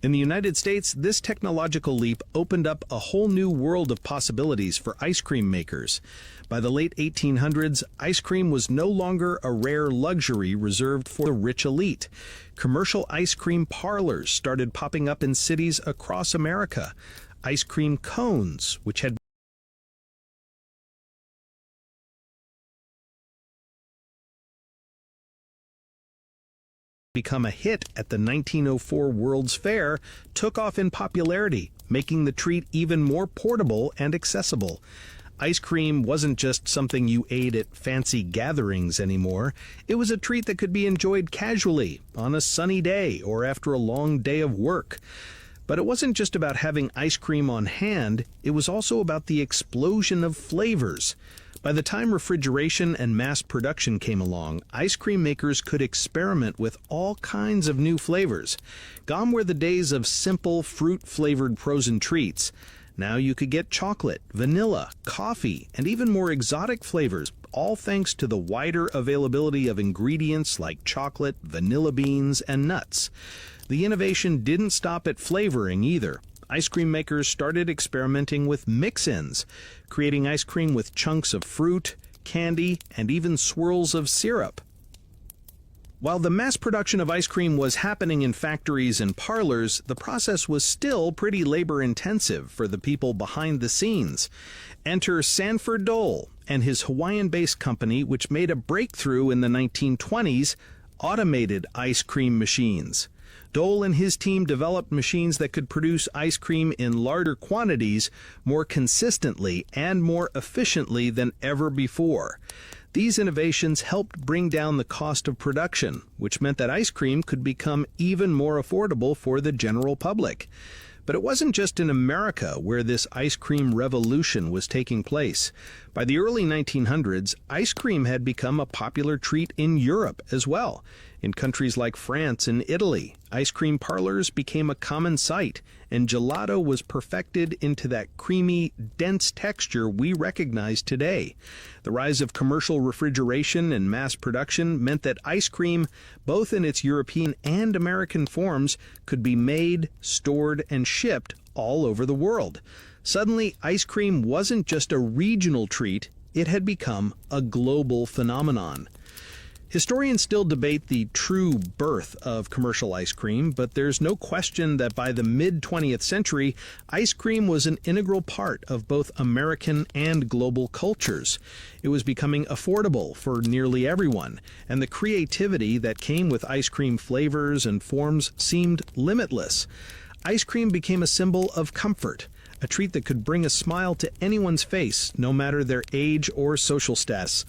In the United States, this technological leap opened up a whole new world of possibilities for ice cream makers. By the late 1800s, ice cream was no longer a rare luxury reserved for the rich elite. Commercial ice cream parlors started popping up in cities across America. Ice cream cones, which had become a hit at the 1904 World's Fair, took off in popularity, making the treat even more portable and accessible. Ice cream wasn't just something you ate at fancy gatherings anymore. It was a treat that could be enjoyed casually, on a sunny day, or after a long day of work. But it wasn't just about having ice cream on hand, it was also about the explosion of flavors. By the time refrigeration and mass production came along, ice cream makers could experiment with all kinds of new flavors. Gone were the days of simple fruit-flavored frozen treats. Now you could get chocolate, vanilla, coffee, and even more exotic flavors, all thanks to the wider availability of ingredients like chocolate, vanilla beans, and nuts. The innovation didn't stop at flavoring either. Ice cream makers started experimenting with mix-ins, creating ice cream with chunks of fruit, candy, and even swirls of syrup. While the mass production of ice cream was happening in factories and parlors, the process was still pretty labor-intensive for the people behind the scenes. Enter Sanford Dole and his Hawaiian-based company, which made a breakthrough in the 1920s, automated ice cream machines. Dole and his team developed machines that could produce ice cream in larger quantities more consistently and more efficiently than ever before. These innovations helped bring down the cost of production, which meant that ice cream could become even more affordable for the general public. But it wasn't just in America where this ice cream revolution was taking place. By the early 1900s, ice cream had become a popular treat in Europe as well. In countries like France and Italy, ice cream parlors became a common sight, and gelato was perfected into that creamy, dense texture we recognize today. The rise of commercial refrigeration and mass production meant that ice cream, both in its European and American forms, could be made, stored, and shipped all over the world. Suddenly, ice cream wasn't just a regional treat, it had become a global phenomenon. Historians still debate the true birth of commercial ice cream, but there's no question that by the mid-20th century, ice cream was an integral part of both American and global cultures. It was becoming affordable for nearly everyone, and the creativity that came with ice cream flavors and forms seemed limitless. Ice cream became a symbol of comfort, a treat that could bring a smile to anyone's face, no matter their age or social status.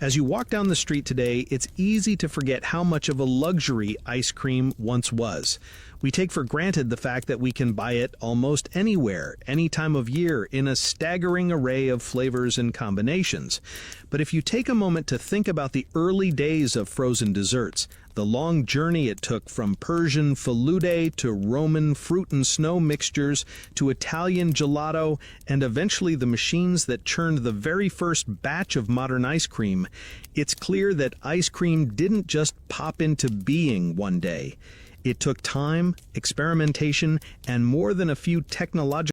As you walk down the street today, it's easy to forget how much of a luxury ice cream once was. We take for granted the fact that we can buy it almost anywhere, any time of year, in a staggering array of flavors and combinations. But if you take a moment to think about the early days of frozen desserts, the long journey it took from Persian falludeh to Roman fruit and snow mixtures to Italian gelato, and eventually the machines that churned the very first batch of modern ice cream, it's clear that ice cream didn't just pop into being one day. It took time, experimentation, and more than a few technological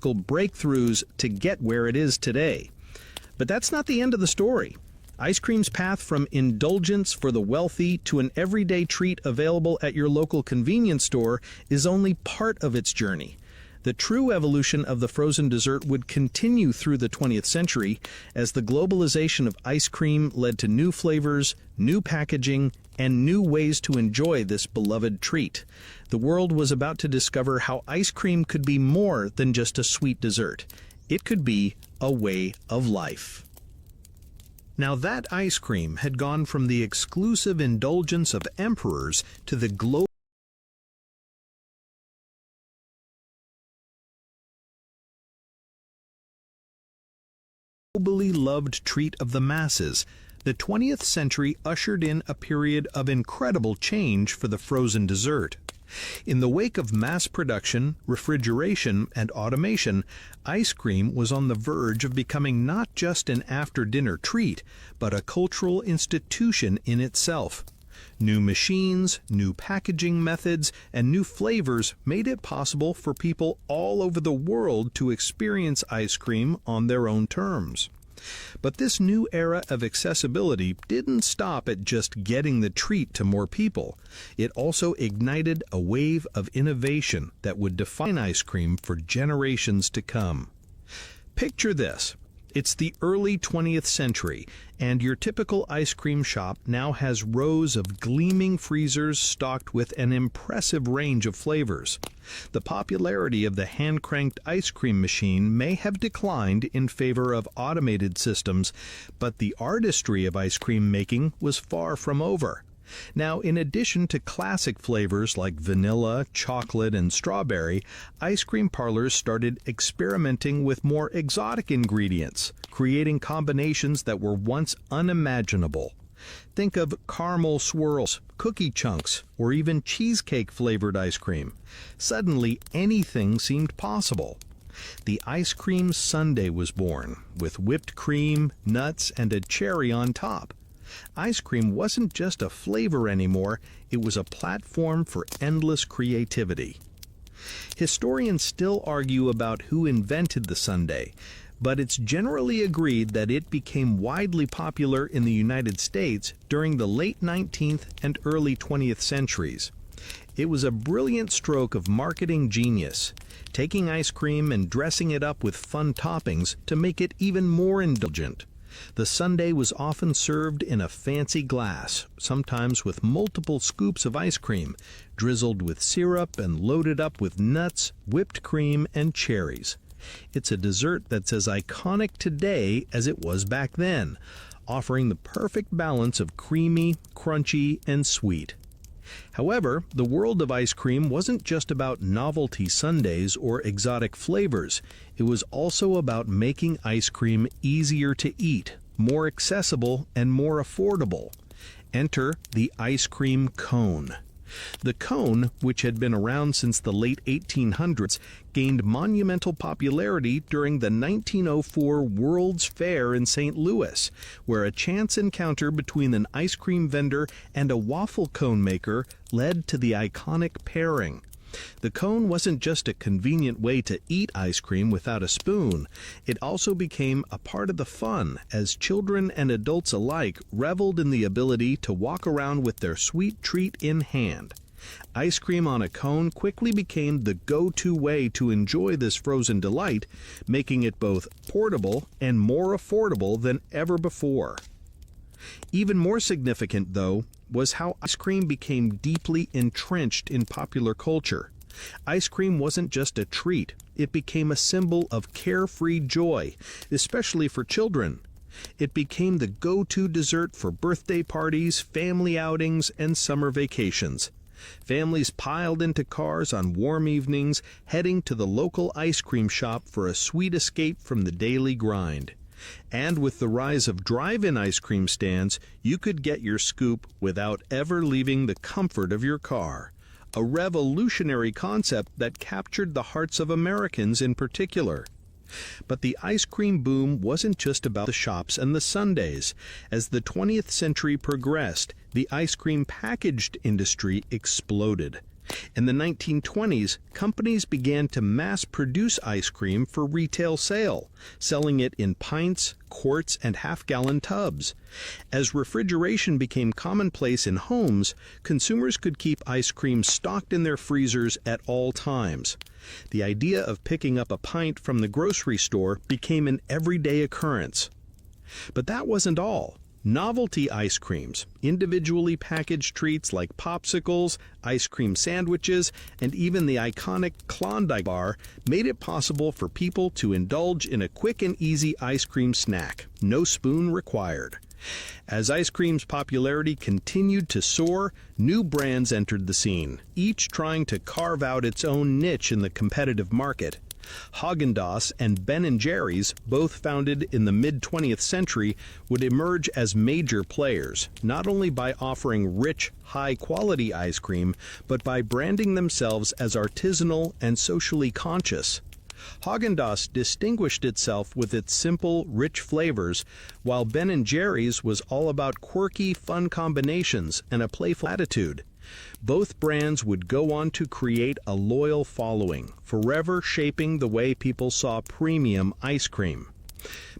breakthroughs to get where it is today. But that's not the end of the story. Ice cream's path from indulgence for the wealthy to an everyday treat available at your local convenience store is only part of its journey. The true evolution of the frozen dessert would continue through the 20th century as the globalization of ice cream led to new flavors, new packaging, and new ways to enjoy this beloved treat. The world was about to discover how ice cream could be more than just a sweet dessert. It could be a way of life. Now that ice cream had gone from the exclusive indulgence of emperors to the globally loved treat of the masses. The 20th century ushered in a period of incredible change for the frozen dessert. In the wake of mass production, refrigeration, and automation, ice cream was on the verge of becoming not just an after-dinner treat, but a cultural institution in itself. New machines, new packaging methods, and new flavors made it possible for people all over the world to experience ice cream on their own terms. But this new era of accessibility didn't stop at just getting the treat to more people. It also ignited a wave of innovation that would define ice cream for generations to come. Picture this. It's the early 20th century, and your typical ice cream shop now has rows of gleaming freezers stocked with an impressive range of flavors. The popularity of the hand-cranked ice cream machine may have declined in favor of automated systems, but the artistry of ice cream making was far from over. Now, in addition to classic flavors like vanilla, chocolate, and strawberry, ice cream parlors started experimenting with more exotic ingredients, creating combinations that were once unimaginable. Think of caramel swirls, cookie chunks, or even cheesecake-flavored ice cream. Suddenly, anything seemed possible. The ice cream sundae was born, with whipped cream, nuts, and a cherry on top. Ice cream wasn't just a flavor anymore, it was a platform for endless creativity. Historians still argue about who invented the sundae, but it's generally agreed that it became widely popular in the United States during the late 19th and early 20th centuries. It was a brilliant stroke of marketing genius, taking ice cream and dressing it up with fun toppings to make it even more indulgent. The sundae was often served in a fancy glass, sometimes with multiple scoops of ice cream, drizzled with syrup and loaded up with nuts, whipped cream, and cherries. It's a dessert that's as iconic today as it was back then, offering the perfect balance of creamy, crunchy, and sweet. However, the world of ice cream wasn't just about novelty sundaes or exotic flavors. It was also about making ice cream easier to eat, more accessible, and more affordable. Enter the ice cream cone. The cone, which had been around since the late 1800s, gained monumental popularity during the 1904 World's Fair in St. Louis, where a chance encounter between an ice cream vendor and a waffle cone maker led to the iconic pairing. The cone wasn't just a convenient way to eat ice cream without a spoon. It also became a part of the fun as children and adults alike reveled in the ability to walk around with their sweet treat in hand. Ice cream on a cone quickly became the go-to way to enjoy this frozen delight, making it both portable and more affordable than ever before. Even more significant, though, was how ice cream became deeply entrenched in popular culture. Ice cream wasn't just a treat, it became a symbol of carefree joy, especially for children. It became the go-to dessert for birthday parties, family outings, and summer vacations. Families piled into cars on warm evenings, heading to the local ice cream shop for a sweet escape from the daily grind. And with the rise of drive-in ice cream stands, you could get your scoop without ever leaving the comfort of your car. A revolutionary concept that captured the hearts of Americans in particular. But the ice cream boom wasn't just about the shops and the sundaes. As the 20th century progressed, the ice cream packaged industry exploded. In the 1920s, companies began to mass-produce ice cream for retail sale, selling it in pints, quarts, and half-gallon tubs. As refrigeration became commonplace in homes, consumers could keep ice cream stocked in their freezers at all times. The idea of picking up a pint from the grocery store became an everyday occurrence. But that wasn't all. Novelty ice creams, individually packaged treats like popsicles, ice cream sandwiches, and even the iconic Klondike bar made it possible for people to indulge in a quick and easy ice cream snack, no spoon required. As ice cream's popularity continued to soar, new brands entered the scene, each trying to carve out its own niche in the competitive market. Häagen-Dazs and Ben & Jerry's, both founded in the mid-20th century, would emerge as major players, not only by offering rich, high-quality ice cream, but by branding themselves as artisanal and socially conscious. Häagen-Dazs distinguished itself with its simple, rich flavors, while Ben & Jerry's was all about quirky, fun combinations and a playful attitude. Both brands would go on to create a loyal following, forever shaping the way people saw premium ice cream.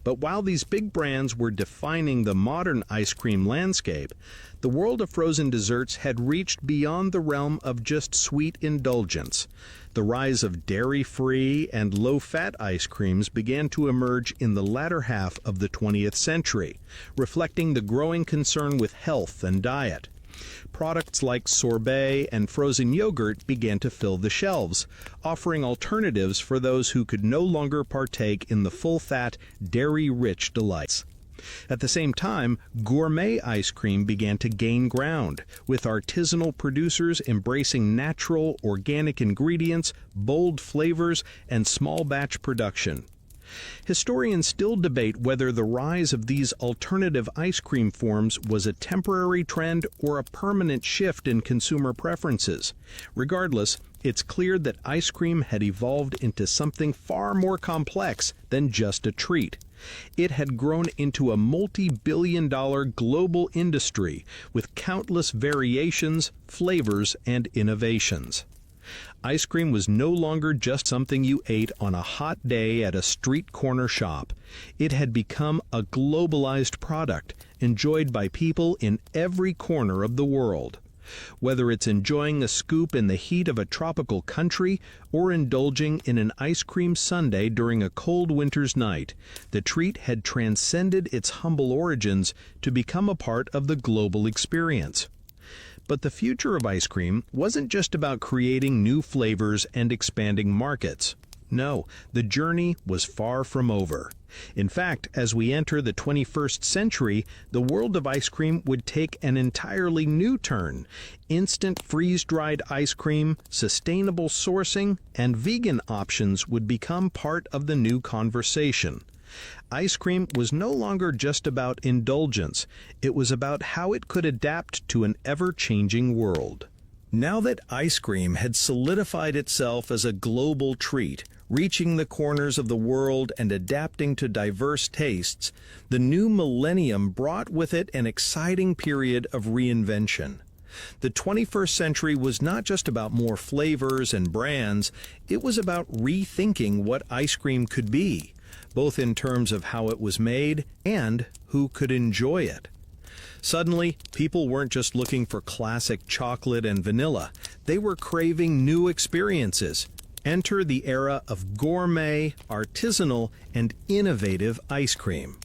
But while these big brands were defining the modern ice cream landscape, the world of frozen desserts had reached beyond the realm of just sweet indulgence. The rise of dairy-free and low-fat ice creams began to emerge in the latter half of the 20th century, reflecting the growing concern with health and diet. Products like sorbet and frozen yogurt began to fill the shelves, offering alternatives for those who could no longer partake in the full-fat, dairy-rich delights. At the same time, gourmet ice cream began to gain ground, with artisanal producers embracing natural, organic ingredients, bold flavors, and small-batch production. Historians still debate whether the rise of these alternative ice cream forms was a temporary trend or a permanent shift in consumer preferences. Regardless, it's clear that ice cream had evolved into something far more complex than just a treat. It had grown into a multi-billion-dollar global industry with countless variations, flavors, and innovations. Ice cream was no longer just something you ate on a hot day at a street corner shop. It had become a globalized product, enjoyed by people in every corner of the world. Whether it's enjoying a scoop in the heat of a tropical country or indulging in an ice cream sundae during a cold winter's night, the treat had transcended its humble origins to become a part of the global experience. But the future of ice cream wasn't just about creating new flavors and expanding markets. No, the journey was far from over. In fact, as we enter the 21st century, the world of ice cream would take an entirely new turn. Instant freeze-dried ice cream, sustainable sourcing, and vegan options would become part of the new conversation. Ice cream was no longer just about indulgence. It was about how it could adapt to an ever-changing world. Now that ice cream had solidified itself as a global treat, reaching the corners of the world and adapting to diverse tastes, the new millennium brought with it an exciting period of reinvention. The 21st century was not just about more flavors and brands, it was about rethinking what ice cream could be, both in terms of how it was made and who could enjoy it. Suddenly, people weren't just looking for classic chocolate and vanilla, they were craving new experiences. Enter the era of gourmet, artisanal, and innovative ice cream.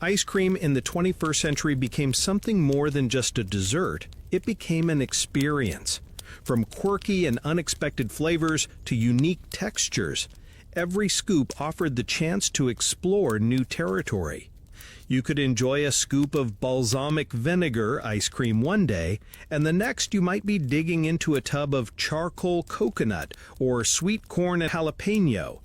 Ice cream in the 21st century became something more than just a dessert. It became an experience. From quirky and unexpected flavors to unique textures, every scoop offered the chance to explore new territory. You could enjoy a scoop of balsamic vinegar ice cream one day, and the next you might be digging into a tub of charcoal coconut or sweet corn and jalapeno.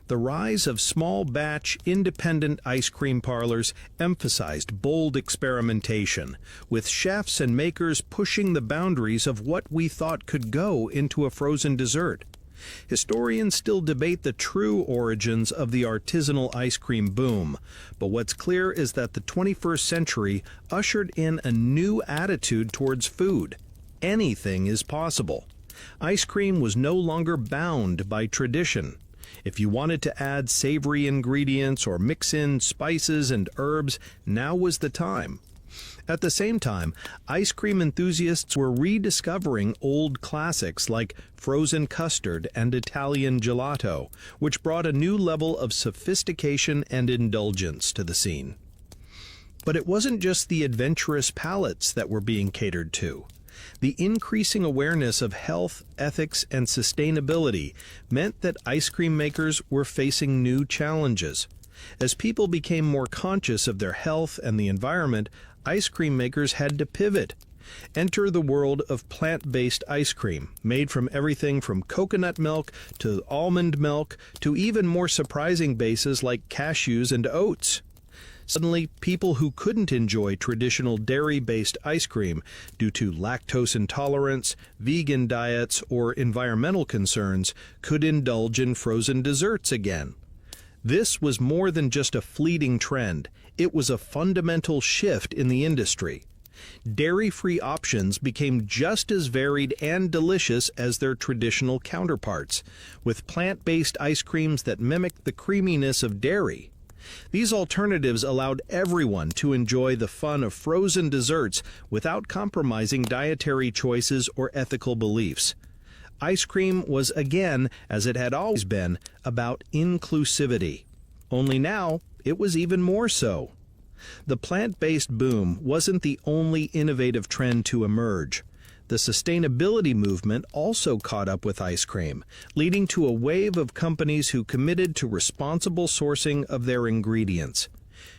The rise of small-batch, independent ice cream parlors emphasized bold experimentation, with chefs and makers pushing the boundaries of what we thought could go into a frozen dessert. Historians still debate the true origins of the artisanal ice cream boom, but what's clear is that the 21st century ushered in a new attitude towards food. Anything is possible. Ice cream was no longer bound by tradition. If you wanted to add savory ingredients or mix in spices and herbs, now was the time. At the same time, ice cream enthusiasts were rediscovering old classics like frozen custard and Italian gelato, which brought a new level of sophistication and indulgence to the scene. But it wasn't just the adventurous palates that were being catered to. The increasing awareness of health, ethics, and sustainability meant that ice cream makers were facing new challenges. As people became more conscious of their health and the environment, ice cream makers had to pivot. Enter the world of plant-based ice cream, made from everything from coconut milk to almond milk to even more surprising bases like cashews and oats. Suddenly, people who couldn't enjoy traditional dairy-based ice cream due to lactose intolerance, vegan diets, or environmental concerns could indulge in frozen desserts again. This was more than just a fleeting trend. It was a fundamental shift in the industry. Dairy-free options became just as varied and delicious as their traditional counterparts, with plant-based ice creams that mimicked the creaminess of dairy. These alternatives allowed everyone to enjoy the fun of frozen desserts without compromising dietary choices or ethical beliefs. Ice cream was again, as it had always been, about inclusivity. Only now, it was even more so. The plant-based boom wasn't the only innovative trend to emerge. The sustainability movement also caught up with ice cream, leading to a wave of companies who committed to responsible sourcing of their ingredients.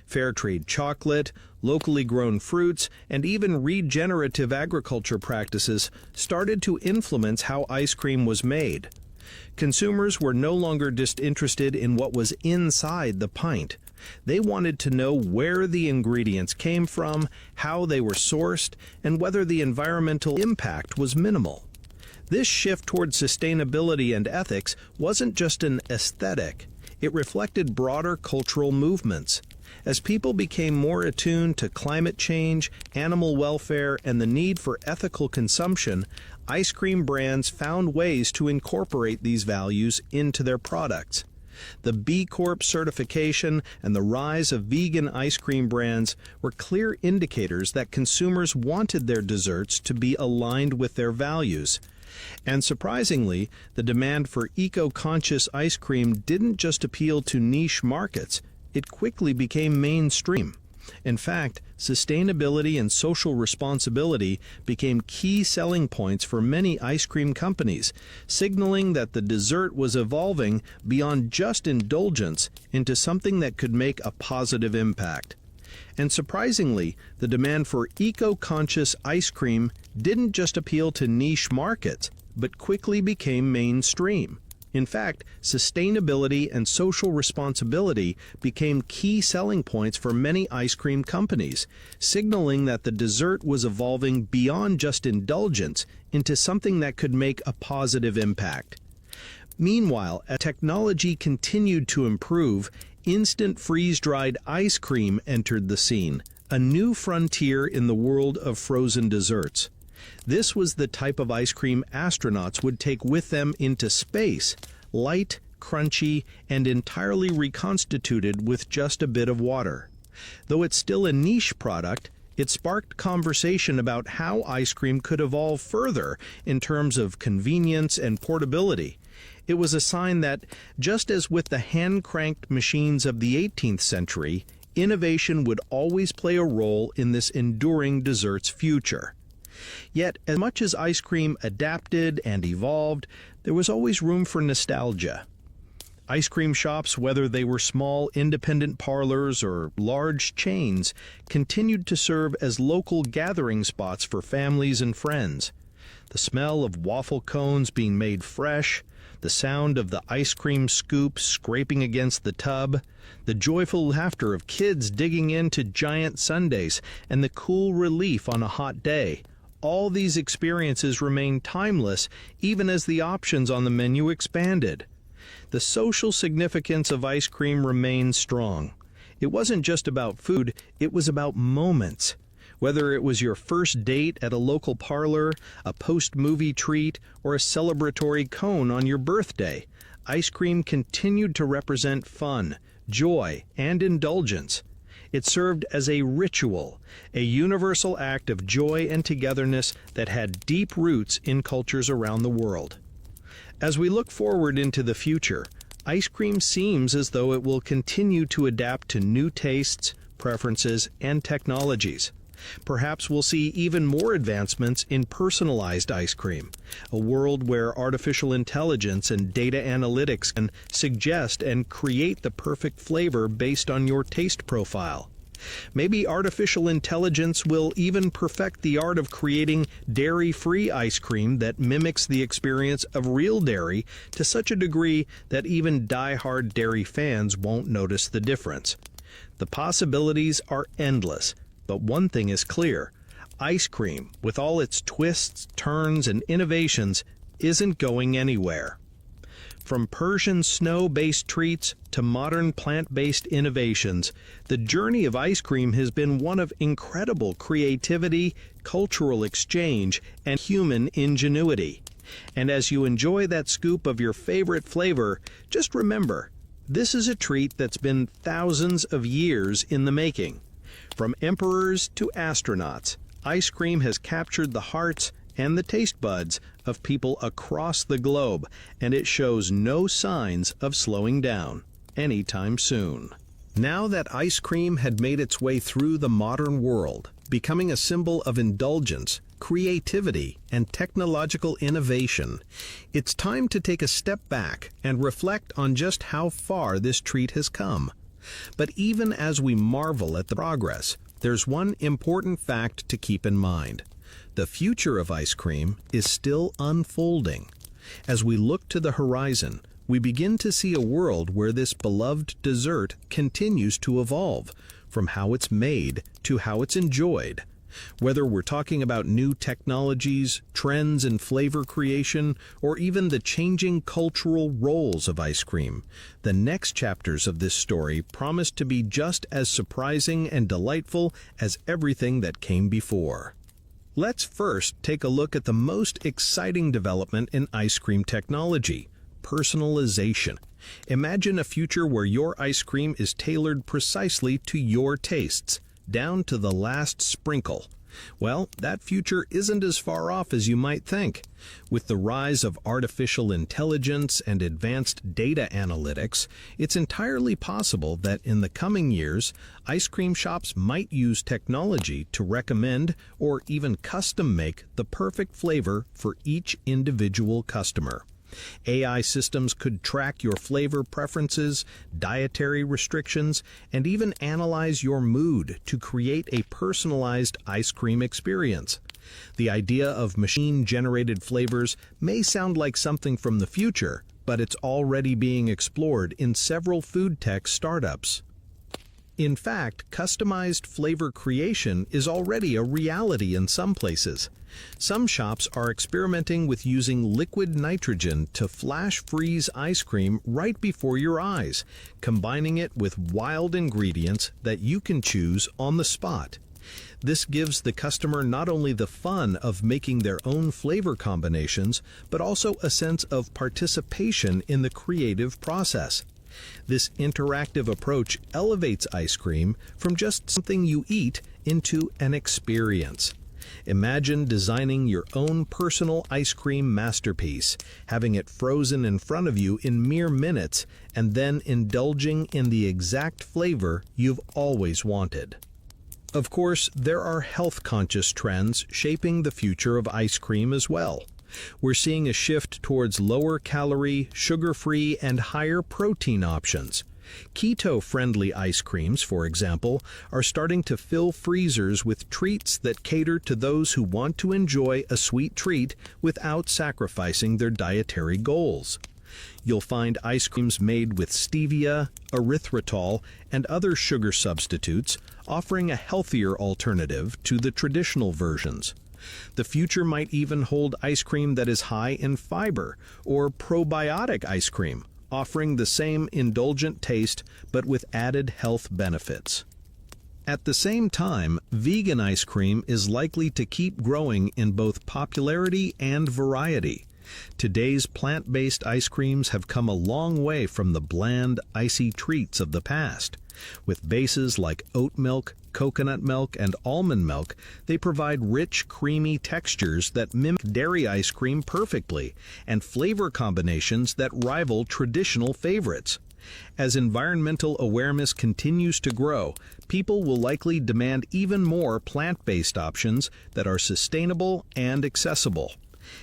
Fair trade chocolate, locally grown fruits, and even regenerative agriculture practices started to influence how ice cream was made. Consumers were no longer just interested in what was inside the pint. They wanted to know where the ingredients came from, how they were sourced, and whether the environmental impact was minimal. This shift toward sustainability and ethics wasn't just an aesthetic. It reflected broader cultural movements. As people became more attuned to climate change, animal welfare, and the need for ethical consumption, ice cream brands found ways to incorporate these values into their products. The B Corp certification and the rise of vegan ice cream brands were clear indicators that consumers wanted their desserts to be aligned with their values. And surprisingly, the demand for eco-conscious ice cream didn't just appeal to niche markets, it quickly became mainstream. In fact, sustainability and social responsibility became key selling points for many ice cream companies, signaling that the dessert was evolving beyond just indulgence into something that could make a positive impact. And surprisingly, the demand for eco-conscious ice cream didn't just appeal to niche markets, but quickly became mainstream. In fact, sustainability and social responsibility became key selling points for many ice cream companies, signaling that the dessert was evolving beyond just indulgence into something that could make a positive impact. Meanwhile, as technology continued to improve, instant freeze-dried ice cream entered the scene, a new frontier in the world of frozen desserts. This was the type of ice cream astronauts would take with them into space, light, crunchy, and entirely reconstituted with just a bit of water. Though it's still a niche product, it sparked conversation about how ice cream could evolve further in terms of convenience and portability. It was a sign that, just as with the hand-cranked machines of the 18th century, innovation would always play a role in this enduring dessert's future. Yet, as much as ice cream adapted and evolved, there was always room for nostalgia. Ice cream shops, whether they were small independent parlors or large chains, continued to serve as local gathering spots for families and friends. The smell of waffle cones being made fresh, the sound of the ice cream scoop scraping against the tub, the joyful laughter of kids digging into giant sundaes, and the cool relief on a hot day. All these experiences remain timeless even as the options on the menu expanded. The social significance of ice cream remains strong. It wasn't just about food, it was about moments. Whether it was your first date at a local parlor, a post-movie treat, or a celebratory cone on your birthday, ice cream continued to represent fun, joy, and indulgence. It served as a ritual, a universal act of joy and togetherness that had deep roots in cultures around the world. As we look forward into the future, ice cream seems as though it will continue to adapt to new tastes, preferences, and technologies. Perhaps we'll see even more advancements in personalized ice cream, a world where artificial intelligence and data analytics can suggest and create the perfect flavor based on your taste profile. Maybe artificial intelligence will even perfect the art of creating dairy-free ice cream that mimics the experience of real dairy to such a degree that even die-hard dairy fans won't notice the difference. The possibilities are endless, but one thing is clear: ice cream, with all its twists, turns, and innovations, isn't going anywhere. From Persian snow-based treats to modern plant-based innovations, the journey of ice cream has been one of incredible creativity, cultural exchange, and human ingenuity. And as you enjoy that scoop of your favorite flavor, just remember, this is a treat that's been thousands of years in the making. From emperors to astronauts, ice cream has captured the hearts and the taste buds of people across the globe, and it shows no signs of slowing down anytime soon. Now that ice cream had made its way through the modern world, becoming a symbol of indulgence, creativity, and technological innovation, it's time to take a step back and reflect on just how far this treat has come. But even as we marvel at the progress, there's one important fact to keep in mind. The future of ice cream is still unfolding. As we look to the horizon, we begin to see a world where this beloved dessert continues to evolve, from how it's made to how it's enjoyed. Whether we're talking about new technologies, trends in flavor creation, or even the changing cultural roles of ice cream, the next chapters of this story promise to be just as surprising and delightful as everything that came before. Let's first take a look at the most exciting development in ice cream technology: personalization. Imagine a future where your ice cream is tailored precisely to your tastes, down to the last sprinkle. Well, that future isn't as far off as you might think. With the rise of artificial intelligence and advanced data analytics, it's entirely possible that in the coming years, ice cream shops might use technology to recommend or even custom make the perfect flavor for each individual customer. AI systems could track your flavor preferences, dietary restrictions, and even analyze your mood to create a personalized ice cream experience. The idea of machine-generated flavors may sound like something from the future, but it's already being explored in several food tech startups. In fact, customized flavor creation is already a reality in some places. Some shops are experimenting with using liquid nitrogen to flash freeze ice cream right before your eyes, combining it with wild ingredients that you can choose on the spot. This gives the customer not only the fun of making their own flavor combinations, but also a sense of participation in the creative process. This interactive approach elevates ice cream from just something you eat into an experience. Imagine designing your own personal ice cream masterpiece, having it frozen in front of you in mere minutes, and then indulging in the exact flavor you've always wanted. Of course, there are health-conscious trends shaping the future of ice cream as well. We're seeing a shift towards lower-calorie, sugar-free, and higher protein options. Keto-friendly ice creams, for example, are starting to fill freezers with treats that cater to those who want to enjoy a sweet treat without sacrificing their dietary goals. You'll find ice creams made with stevia, erythritol, and other sugar substitutes, offering a healthier alternative to the traditional versions. The future might even hold ice cream that is high in fiber, or probiotic ice cream, offering the same indulgent taste but with added health benefits. At the same time, vegan ice cream is likely to keep growing in both popularity and variety. Today's plant-based ice creams have come a long way from the bland, icy treats of the past. With bases like oat milk, coconut milk, and almond milk, they provide rich, creamy textures that mimic dairy ice cream perfectly, and flavor combinations that rival traditional favorites. As environmental awareness continues to grow, people will likely demand even more plant-based options that are sustainable and accessible.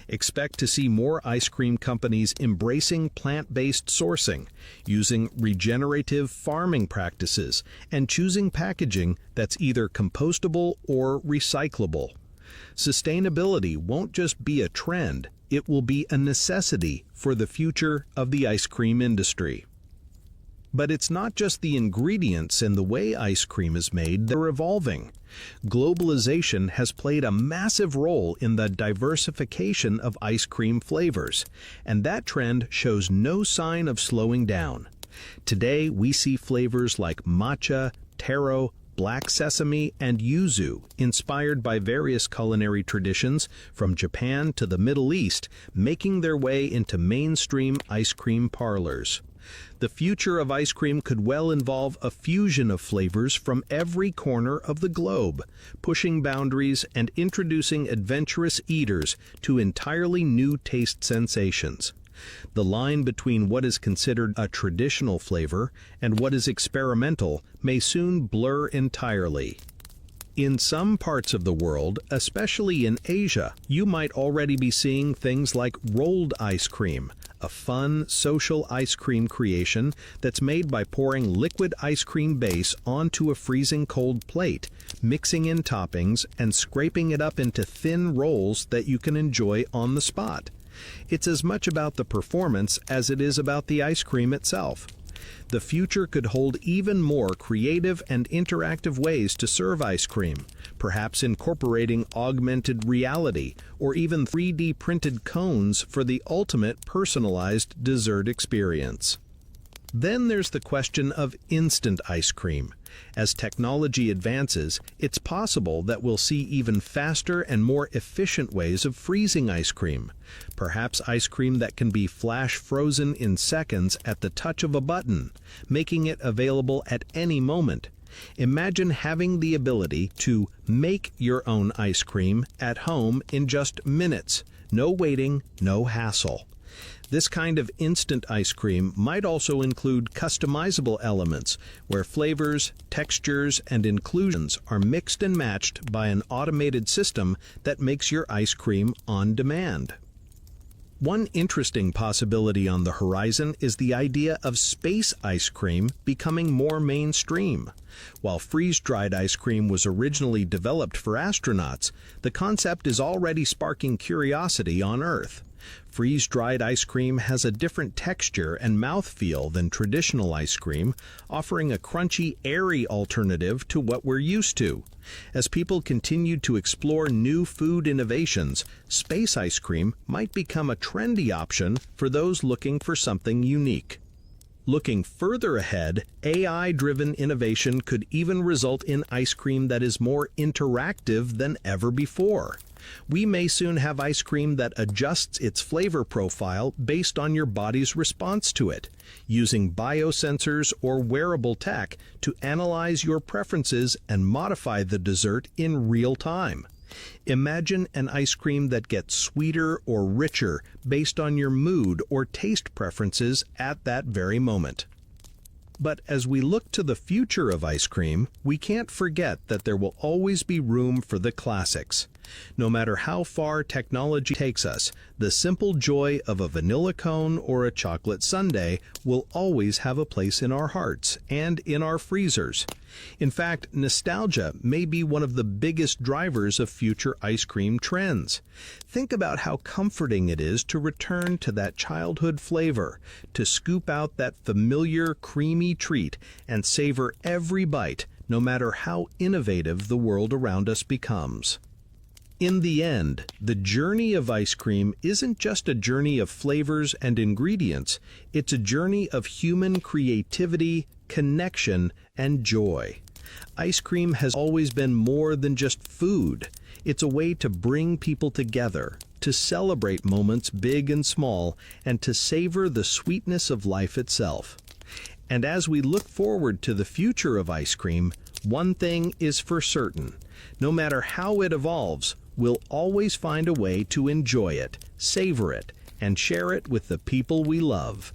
Expect to see more ice cream companies embracing plant-based sourcing, using regenerative farming practices, and choosing packaging that's either compostable or recyclable. Sustainability won't just be a trend, it will be a necessity for the future of the ice cream industry. But it's not just the ingredients and the way ice cream is made that are evolving. Globalization has played a massive role in the diversification of ice cream flavors, and that trend shows no sign of slowing down. Today, we see flavors like matcha, taro, black sesame, and yuzu, inspired by various culinary traditions from Japan to the Middle East, making their way into mainstream ice cream parlors. The future of ice cream could well involve a fusion of flavors from every corner of the globe, pushing boundaries and introducing adventurous eaters to entirely new taste sensations. The line between what is considered a traditional flavor and what is experimental may soon blur entirely. In some parts of the world, especially in Asia, you might already be seeing things like rolled ice cream, a fun, social ice cream creation that's made by pouring liquid ice cream base onto a freezing cold plate, mixing in toppings, and scraping it up into thin rolls that you can enjoy on the spot. It's as much about the performance as it is about the ice cream itself. The future could hold even more creative and interactive ways to serve ice cream, perhaps incorporating augmented reality or even 3D printed cones for the ultimate personalized dessert experience. Then there's the question of instant ice cream. As technology advances, it's possible that we'll see even faster and more efficient ways of freezing ice cream. Perhaps ice cream that can be flash frozen in seconds at the touch of a button, making it available at any moment. Imagine having the ability to make your own ice cream at home in just minutes. No waiting, no hassle. This kind of instant ice cream might also include customizable elements, where flavors, textures, and inclusions are mixed and matched by an automated system that makes your ice cream on demand. One interesting possibility on the horizon is the idea of space ice cream becoming more mainstream. While freeze-dried ice cream was originally developed for astronauts, the concept is already sparking curiosity on Earth. Freeze-dried ice cream has a different texture and mouthfeel than traditional ice cream, offering a crunchy, airy alternative to what we're used to. As people continue to explore new food innovations, space ice cream might become a trendy option for those looking for something unique. Looking further ahead, AI-driven innovation could even result in ice cream that is more interactive than ever before. We may soon have ice cream that adjusts its flavor profile based on your body's response to it, using biosensors or wearable tech to analyze your preferences and modify the dessert in real time. Imagine an ice cream that gets sweeter or richer based on your mood or taste preferences at that very moment. But as we look to the future of ice cream, we can't forget that there will always be room for the classics. No matter how far technology takes us, the simple joy of a vanilla cone or a chocolate sundae will always have a place in our hearts and in our freezers. In fact, nostalgia may be one of the biggest drivers of future ice cream trends. Think about how comforting it is to return to that childhood flavor, to scoop out that familiar creamy treat and savor every bite, no matter how innovative the world around us becomes. In the end, the journey of ice cream isn't just a journey of flavors and ingredients, it's a journey of human creativity, connection, and joy. Ice cream has always been more than just food. It's a way to bring people together, to celebrate moments big and small, and to savor the sweetness of life itself. And as we look forward to the future of ice cream, one thing is for certain. No matter how it evolves, we'll always find a way to enjoy it, savor it, and share it with the people we love.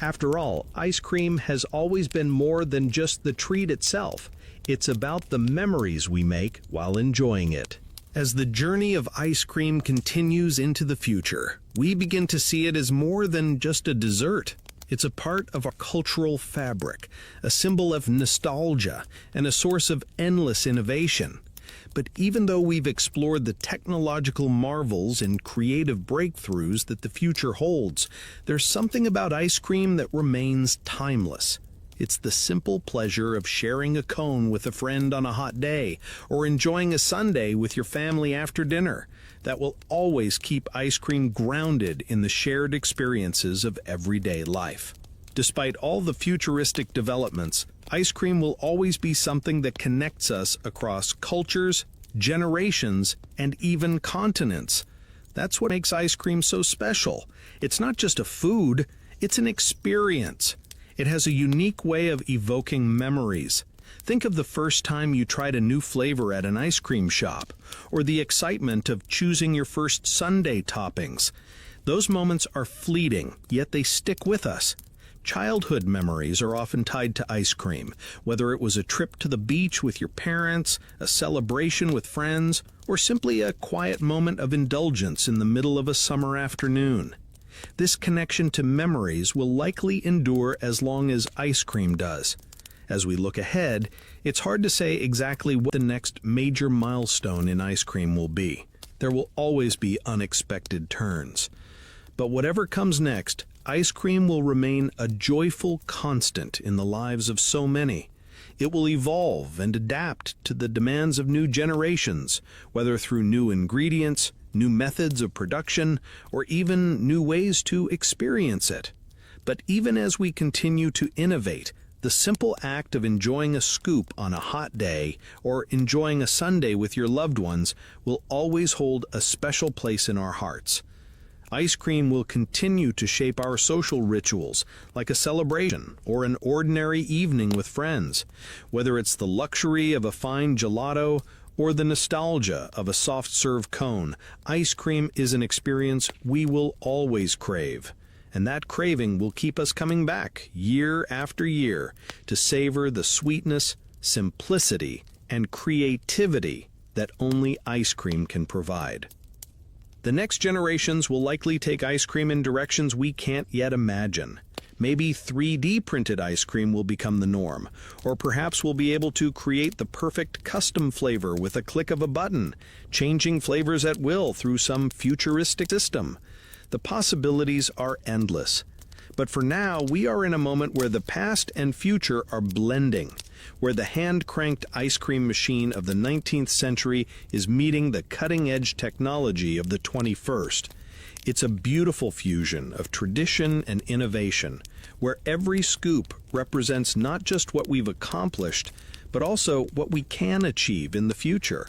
After all, ice cream has always been more than just the treat itself. It's about the memories we make while enjoying it. As the journey of ice cream continues into the future, we begin to see it as more than just a dessert. It's a part of our cultural fabric, a symbol of nostalgia, and a source of endless innovation. But even though we've explored the technological marvels and creative breakthroughs that the future holds, there's something about ice cream that remains timeless. It's the simple pleasure of sharing a cone with a friend on a hot day, or enjoying a sundae with your family after dinner, that will always keep ice cream grounded in the shared experiences of everyday life. Despite all the futuristic developments, ice cream will always be something that connects us across cultures, generations, and even continents. That's what makes ice cream so special. It's not just a food, it's an experience. It has a unique way of evoking memories. Think of the first time you tried a new flavor at an ice cream shop, or the excitement of choosing your first sundae toppings. Those moments are fleeting, yet they stick with us. Childhood memories are often tied to ice cream, whether it was a trip to the beach with your parents, a celebration with friends, or simply a quiet moment of indulgence in the middle of a summer afternoon. This connection to memories will likely endure as long as ice cream does. As we look ahead, it's hard to say exactly what the next major milestone in ice cream will be. There will always be unexpected turns. But whatever comes next, ice cream will remain a joyful constant in the lives of so many. It will evolve and adapt to the demands of new generations, whether through new ingredients, new methods of production, or even new ways to experience it. But even as we continue to innovate, the simple act of enjoying a scoop on a hot day or enjoying a sundae with your loved ones will always hold a special place in our hearts. Ice cream will continue to shape our social rituals, like a celebration or an ordinary evening with friends. Whether it's the luxury of a fine gelato or the nostalgia of a soft-serve cone, ice cream is an experience we will always crave. And that craving will keep us coming back year after year to savor the sweetness, simplicity, and creativity that only ice cream can provide. The next generations will likely take ice cream in directions we can't yet imagine. Maybe 3D printed ice cream will become the norm, or perhaps we'll be able to create the perfect custom flavor with a click of a button, changing flavors at will through some futuristic system. The possibilities are endless. But for now, we are in a moment where the past and future are blending, where the hand-cranked ice cream machine of the 19th century is meeting the cutting-edge technology of the 21st. It's a beautiful fusion of tradition and innovation, where every scoop represents not just what we've accomplished, but also what we can achieve in the future.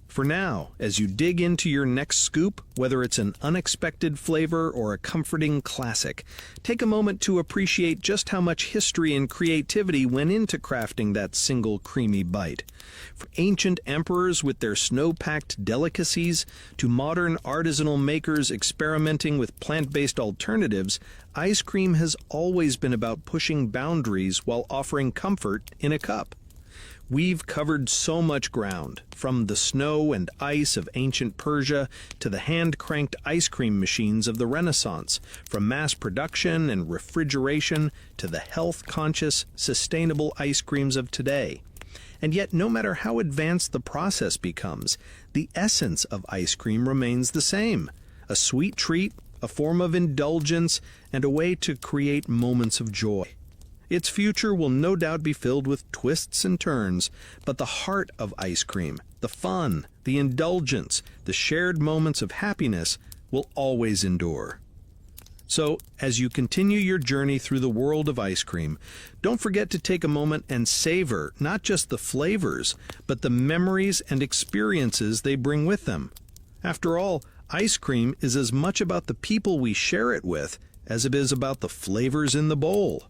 For now, as you dig into your next scoop, whether it's an unexpected flavor or a comforting classic, take a moment to appreciate just how much history and creativity went into crafting that single creamy bite. From ancient emperors with their snow-packed delicacies to modern artisanal makers experimenting with plant-based alternatives, ice cream has always been about pushing boundaries while offering comfort in a cup. We've covered so much ground, from the snow and ice of ancient Persia to the hand-cranked ice cream machines of the Renaissance, from mass production and refrigeration to the health-conscious, sustainable ice creams of today. And yet, no matter how advanced the process becomes, the essence of ice cream remains the same: a sweet treat, a form of indulgence, and a way to create moments of joy. Its future will no doubt be filled with twists and turns, but the heart of ice cream, the fun, the indulgence, the shared moments of happiness will always endure. So, as you continue your journey through the world of ice cream, don't forget to take a moment and savor not just the flavors, but the memories and experiences they bring with them. After all, ice cream is as much about the people we share it with as it is about the flavors in the bowl.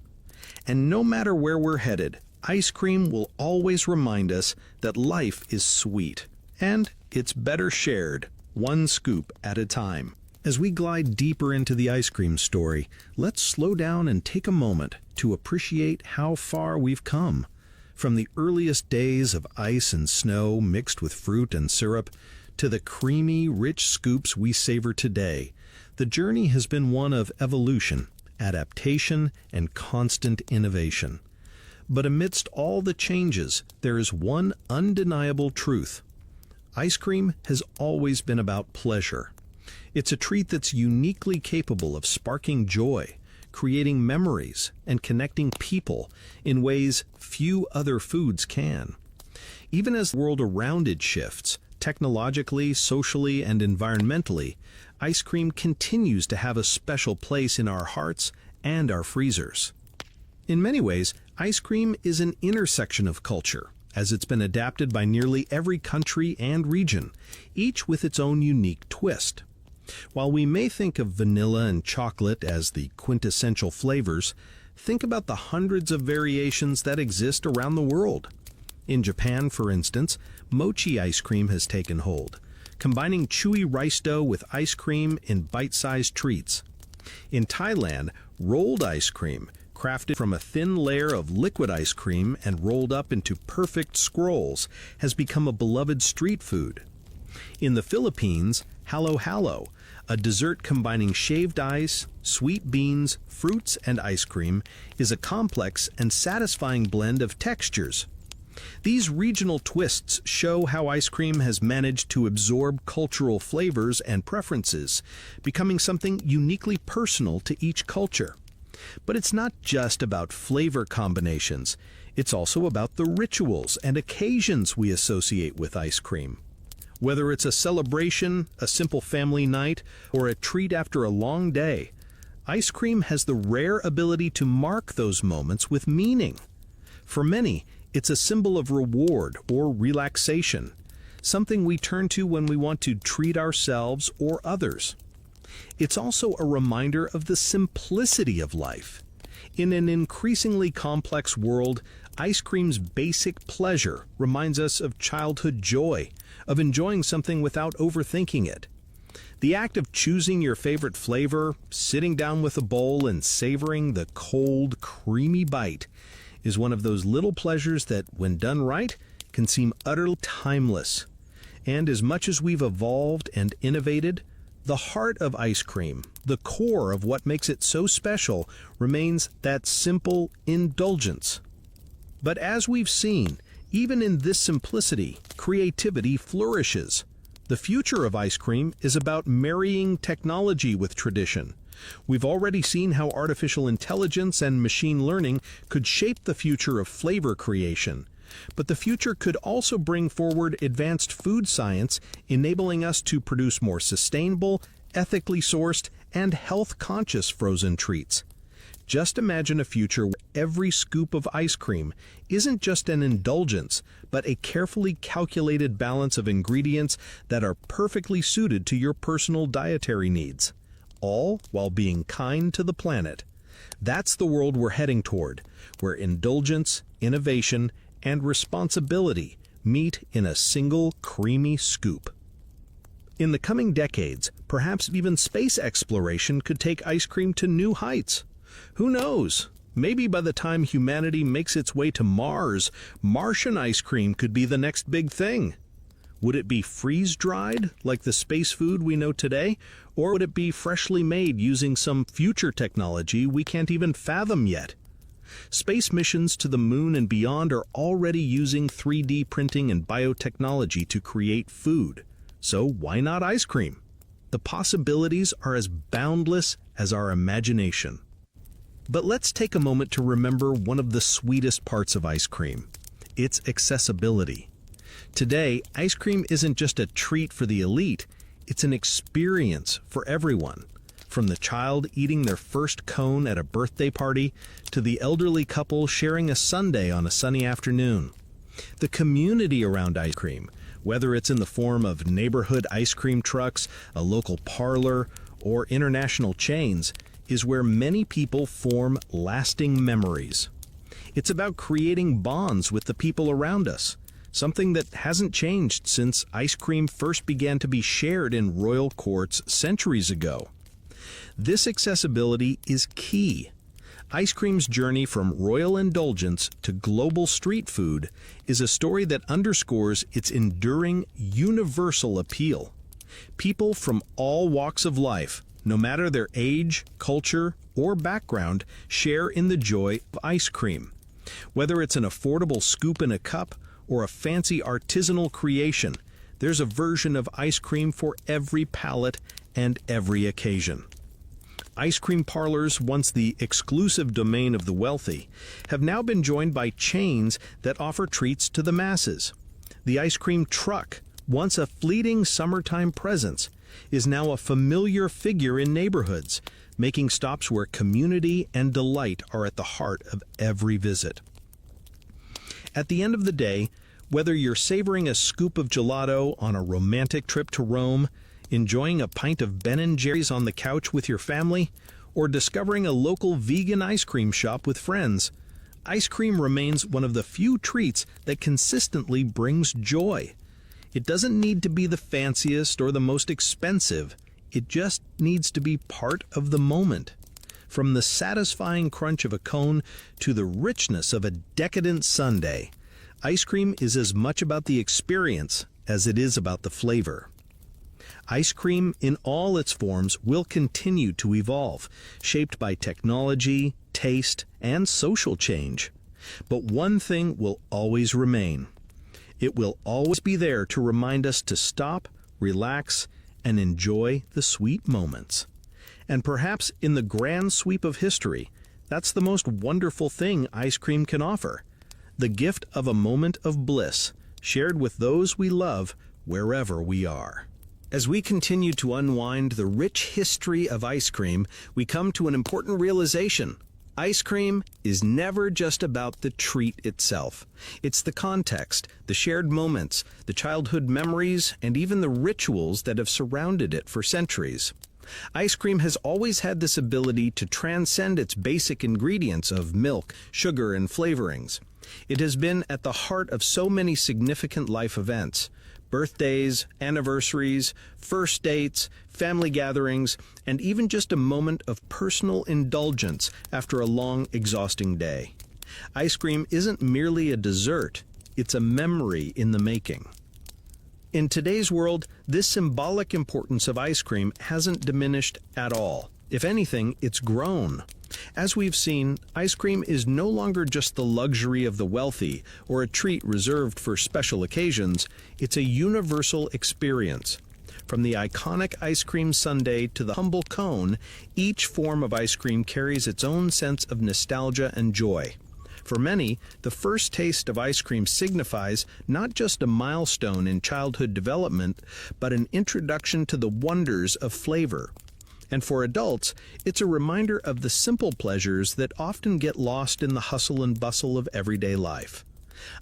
And no matter where we're headed, ice cream will always remind us that life is sweet, and it's better shared, one scoop at a time. As we glide deeper into the ice cream story, let's slow down and take a moment to appreciate how far we've come. From the earliest days of ice and snow mixed with fruit and syrup, to the creamy, rich scoops we savor today, the journey has been one of evolution, adaptation, and constant innovation. But amidst all the changes, there is one undeniable truth. Ice cream has always been about pleasure. It's a treat that's uniquely capable of sparking joy, creating memories, and connecting people in ways few other foods can. Even as the world around it shifts, technologically, socially, and environmentally, ice cream continues to have a special place in our hearts and our freezers. In many ways, ice cream is an intersection of culture, as it's been adapted by nearly every country and region, each with its own unique twist. While we may think of vanilla and chocolate as the quintessential flavors, think about the hundreds of variations that exist around the world. In Japan, for instance, mochi ice cream has taken hold, combining chewy rice dough with ice cream in bite-sized treats. In Thailand, rolled ice cream, crafted from a thin layer of liquid ice cream and rolled up into perfect scrolls, has become a beloved street food. In the Philippines, halo halo, a dessert combining shaved ice, sweet beans, fruits, and ice cream, is a complex and satisfying blend of textures. These regional twists show how ice cream has managed to absorb cultural flavors and preferences, becoming something uniquely personal to each culture. But it's not just about flavor combinations, it's also about the rituals and occasions we associate with ice cream. Whether it's a celebration, a simple family night, or a treat after a long day, ice cream has the rare ability to mark those moments with meaning. For many, it's a symbol of reward or relaxation, something we turn to when we want to treat ourselves or others. It's also a reminder of the simplicity of life. In an increasingly complex world, ice cream's basic pleasure reminds us of childhood joy, of enjoying something without overthinking it. The act of choosing your favorite flavor, sitting down with a bowl and savoring the cold, creamy bite is one of those little pleasures that, when done right, can seem utterly timeless. And as much as we've evolved and innovated, the heart of ice cream, the core of what makes it so special, remains that simple indulgence. But as we've seen, even in this simplicity, creativity flourishes. The future of ice cream is about marrying technology with tradition. We've already seen how artificial intelligence and machine learning could shape the future of flavor creation. But the future could also bring forward advanced food science, enabling us to produce more sustainable ethically sourced, and health-conscious frozen treats. Just imagine a future where every scoop of ice cream isn't just an indulgence, but a carefully calculated balance of ingredients that are perfectly suited to your personal dietary needs, all while being kind to the planet. That's the world we're heading toward, where indulgence, innovation, and responsibility meet in a single creamy scoop. In the coming decades, perhaps even space exploration could take ice cream to new heights. Who knows? Maybe by the time humanity makes its way to Mars, Martian ice cream could be the next big thing. Would it be freeze-dried, like the space food we know today, or would it be freshly made using some future technology we can't even fathom yet? Space missions to the moon and beyond are already using 3D printing and biotechnology to create food. So why not ice cream? The possibilities are as boundless as our imagination. But let's take a moment to remember one of the sweetest parts of ice cream: its accessibility. Today, ice cream isn't just a treat for the elite, it's an experience for everyone. From the child eating their first cone at a birthday party to the elderly couple sharing a sundae on a sunny afternoon. The community around ice cream, whether it's in the form of neighborhood ice cream trucks, a local parlor, or international chains, is where many people form lasting memories. It's about creating bonds with the people around us, something that hasn't changed since ice cream first began to be shared in royal courts centuries ago. This accessibility is key. Ice cream's journey from royal indulgence to global street food is a story that underscores its enduring, universal appeal. People from all walks of life, no matter their age, culture, or background, share in the joy of ice cream. Whether it's an affordable scoop in a cup or a fancy artisanal creation, there's a version of ice cream for every palate and every occasion. Ice cream parlors, once the exclusive domain of the wealthy, have now been joined by chains that offer treats to the masses. The ice cream truck, once a fleeting summertime presence, is now a familiar figure in neighborhoods, making stops where community and delight are at the heart of every visit. At the end of the day, whether you're savoring a scoop of gelato on a romantic trip to Rome, enjoying a pint of Ben & Jerry's on the couch with your family, or discovering a local vegan ice cream shop with friends, ice cream remains one of the few treats that consistently brings joy. It doesn't need to be the fanciest or the most expensive. It just needs to be part of the moment. From the satisfying crunch of a cone to the richness of a decadent sundae, ice cream is as much about the experience as it is about the flavor. Ice cream in all its forms will continue to evolve, shaped by technology, taste, and social change. But one thing will always remain. It will always be there to remind us to stop, relax, and enjoy the sweet moments. And perhaps in the grand sweep of history, that's the most wonderful thing ice cream can offer: the gift of a moment of bliss, shared with those we love wherever we are. As we continue to unwind the rich history of ice cream, we come to an important realization. Ice cream is never just about the treat itself. It's the context, the shared moments, the childhood memories, and even the rituals that have surrounded it for centuries. Ice cream has always had this ability to transcend its basic ingredients of milk, sugar, and flavorings. It has been at the heart of so many significant life events: birthdays, anniversaries, first dates, family gatherings, and even just a moment of personal indulgence after a long, exhausting day. Ice cream isn't merely a dessert, it's a memory in the making. In today's world, this symbolic importance of ice cream hasn't diminished at all. If anything, it's grown. As we've seen, ice cream is no longer just the luxury of the wealthy or a treat reserved for special occasions. It's a universal experience. From the iconic ice cream sundae to the humble cone, each form of ice cream carries its own sense of nostalgia and joy. For many, the first taste of ice cream signifies not just a milestone in childhood development, but an introduction to the wonders of flavor. And for adults, it's a reminder of the simple pleasures that often get lost in the hustle and bustle of everyday life.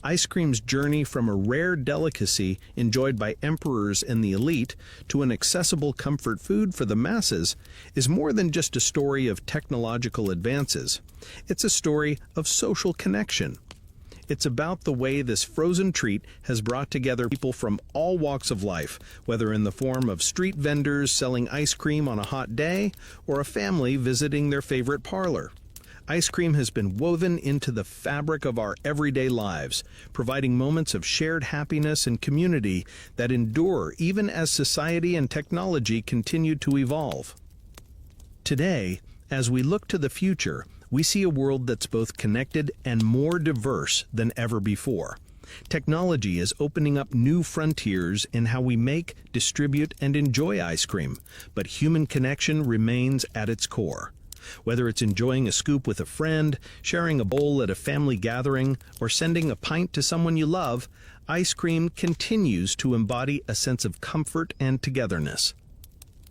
Ice cream's journey from a rare delicacy enjoyed by emperors and the elite to an accessible comfort food for the masses is more than just a story of technological advances. It's a story of social connection. It's about the way this frozen treat has brought together people from all walks of life, whether in the form of street vendors selling ice cream on a hot day or a family visiting their favorite parlor. Ice cream has been woven into the fabric of our everyday lives, providing moments of shared happiness and community that endure even as society and technology continue to evolve. Today, as we look to the future, we see a world that's both connected and more diverse than ever before. Technology is opening up new frontiers in how we make, distribute, and enjoy ice cream, but human connection remains at its core. Whether it's enjoying a scoop with a friend, sharing a bowl at a family gathering, or sending a pint to someone you love, ice cream continues to embody a sense of comfort and togetherness.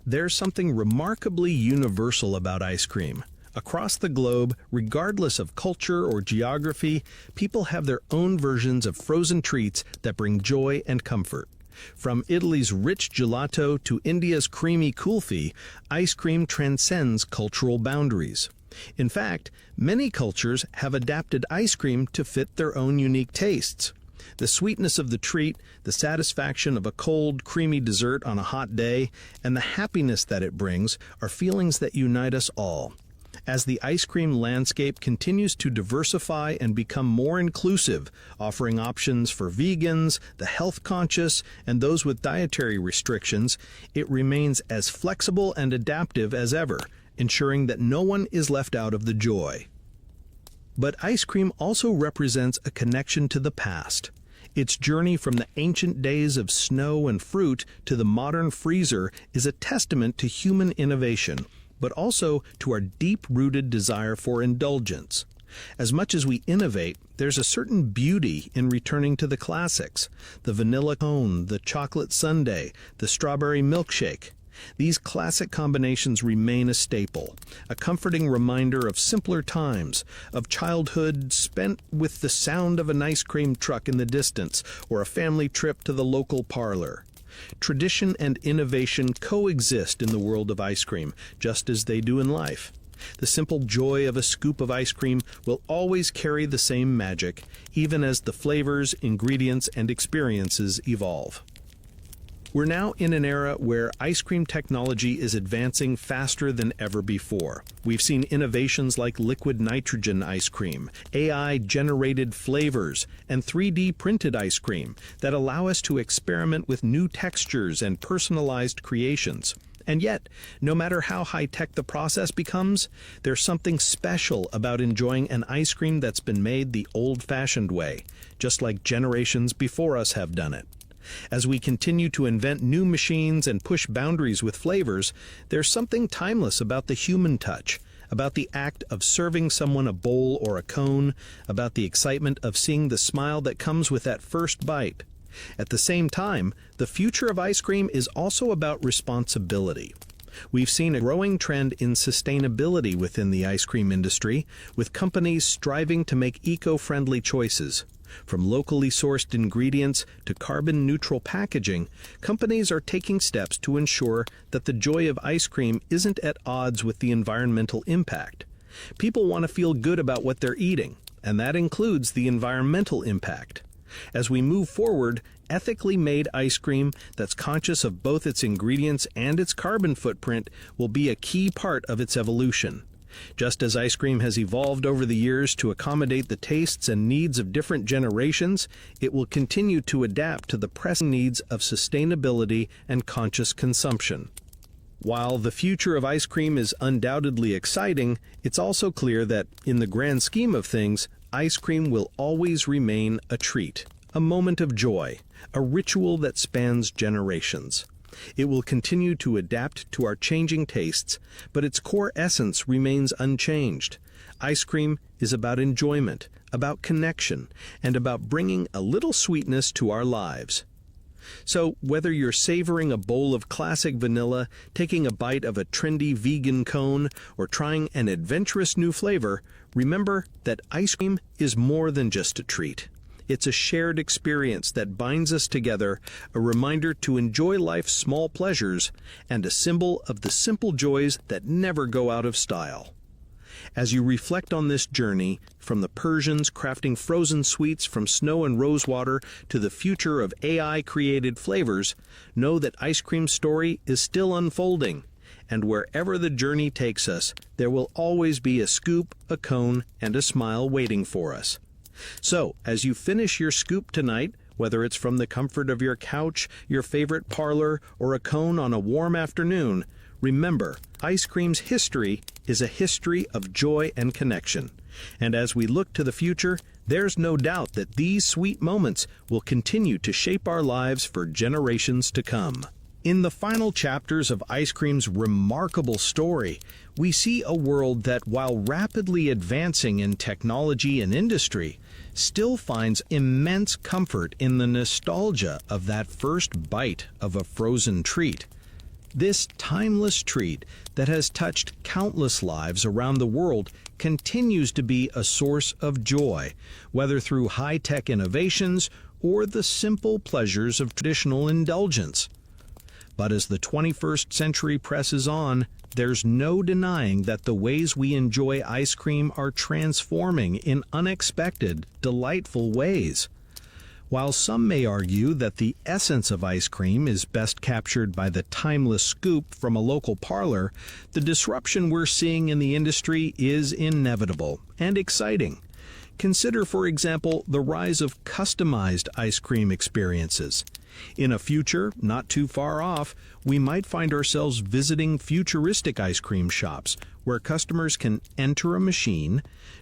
There's something remarkably universal about ice cream. Across the globe, regardless of culture or geography, people have their own versions of frozen treats that bring joy and comfort. From Italy's rich gelato to India's creamy kulfi, ice cream transcends cultural boundaries. In fact, many cultures have adapted ice cream to fit their own unique tastes. The sweetness of the treat, the satisfaction of a cold, creamy dessert on a hot day, and the happiness that it brings are feelings that unite us all. As the ice cream landscape continues to diversify and become more inclusive, offering options for vegans, the health-conscious, and those with dietary restrictions, it remains as flexible and adaptive as ever, ensuring that no one is left out of the joy. But ice cream also represents a connection to the past. Its journey from the ancient days of snow and fruit to the modern freezer is a testament to human innovation, but also to our deep-rooted desire for indulgence. As much as we innovate, there's a certain beauty in returning to the classics: the vanilla cone, the chocolate sundae, the strawberry milkshake. These classic combinations remain a staple, a comforting reminder of simpler times, of childhood spent with the sound of an ice cream truck in the distance or a family trip to the local parlor. Tradition and innovation coexist in the world of ice cream, just as they do in life. The simple joy of a scoop of ice cream will always carry the same magic, even as the flavors, ingredients, and experiences evolve. We're now in an era where ice cream technology is advancing faster than ever before. We've seen innovations like liquid nitrogen ice cream, AI-generated flavors, and 3D printed ice cream that allow us to experiment with new textures and personalized creations. And yet, no matter how high-tech the process becomes, there's something special about enjoying an ice cream that's been made the old-fashioned way, just like generations before us have done it. As we continue to invent new machines and push boundaries with flavors, there's something timeless about the human touch, about the act of serving someone a bowl or a cone, about the excitement of seeing the smile that comes with that first bite. At the same time, the future of ice cream is also about responsibility. We've seen a growing trend in sustainability within the ice cream industry, with companies striving to make eco-friendly choices. From locally sourced ingredients to carbon-neutral packaging, companies are taking steps to ensure that the joy of ice cream isn't at odds with the environmental impact. People want to feel good about what they're eating, and that includes the environmental impact. As we move forward, ethically made ice cream that's conscious of both its ingredients and its carbon footprint will be a key part of its evolution. Just as ice cream has evolved over the years to accommodate the tastes and needs of different generations, it will continue to adapt to the pressing needs of sustainability and conscious consumption. While the future of ice cream is undoubtedly exciting, it's also clear that, in the grand scheme of things, ice cream will always remain a treat, a moment of joy, a ritual that spans generations. It will continue to adapt to our changing tastes, but its core essence remains unchanged: Ice cream is about enjoyment, about connection, and about bringing a little sweetness to our lives. So, whether you're savoring a bowl of classic vanilla, taking a bite of a trendy vegan cone, or trying an adventurous new flavor, remember that ice cream is more than just a treat. It's a shared experience that binds us together, a reminder to enjoy life's small pleasures, and a symbol of the simple joys that never go out of style. As you reflect on this journey, from the Persians crafting frozen sweets from snow and rosewater to the future of AI-created flavors, know that ice cream's story is still unfolding. And wherever the journey takes us, there will always be a scoop, a cone, and a smile waiting for us. So, as you finish your scoop tonight, whether it's from the comfort of your couch, your favorite parlor, or a cone on a warm afternoon, remember, ice cream's history is a history of joy and connection. And as we look to the future, there's no doubt that these sweet moments will continue to shape our lives for generations to come. In the final chapters of ice cream's remarkable story, we see a world that, while rapidly advancing in technology and industry, still finds immense comfort in the nostalgia of that first bite of a frozen treat. This timeless treat that has touched countless lives around the world continues to be a source of joy, whether through high-tech innovations or the simple pleasures of traditional indulgence. But as the 21st century presses on, there's no denying that the ways we enjoy ice cream are transforming in unexpected, delightful ways. While some may argue that the essence of ice cream is best captured by the timeless scoop from a local parlor, the disruption we're seeing in the industry is inevitable and exciting. Consider, for example, the rise of customized ice cream experiences. In a future not too far off, we might find ourselves visiting futuristic ice cream shops where customers can enter a machine,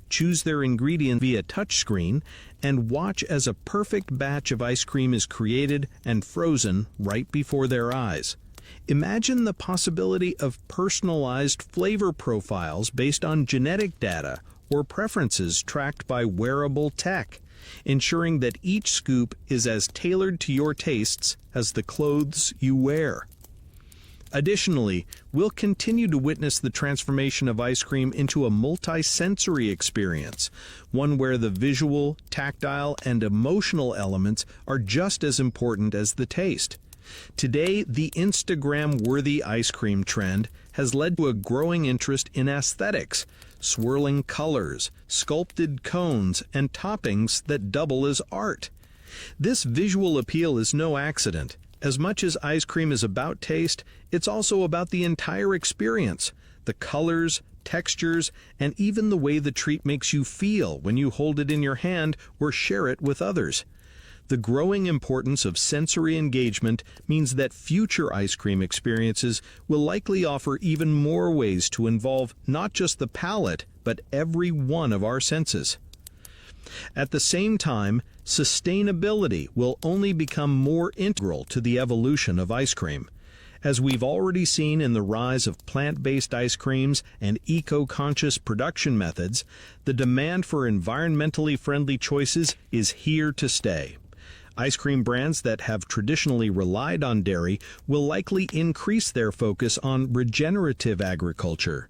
choose their ingredient via touchscreen, and watch as a perfect batch of ice cream is created and frozen right before their eyes. Imagine the possibility of personalized flavor profiles based on genetic data or preferences tracked by wearable tech, ensuring that each scoop is as tailored to your tastes as the clothes you wear. Additionally, we'll continue to witness the transformation of ice cream into a multi-sensory experience, one where the visual, tactile, and emotional elements are just as important as the taste. Today, the Instagram-worthy ice cream trend has led to a growing interest in aesthetics, swirling colors, sculpted cones, and toppings that double as art. This visual appeal is no accident. As much as ice cream is about taste, it's also about the entire experience, the colors, textures, and even the way the treat makes you feel when you hold it in your hand or share it with others. The growing importance of sensory engagement means that future ice cream experiences will likely offer even more ways to involve not just the palate, but every one of our senses. At the same time, sustainability will only become more integral to the evolution of ice cream. As we've already seen in the rise of plant-based ice creams and eco-conscious production methods, the demand for environmentally friendly choices is here to stay. Ice cream brands that have traditionally relied on dairy will likely increase their focus on regenerative agriculture,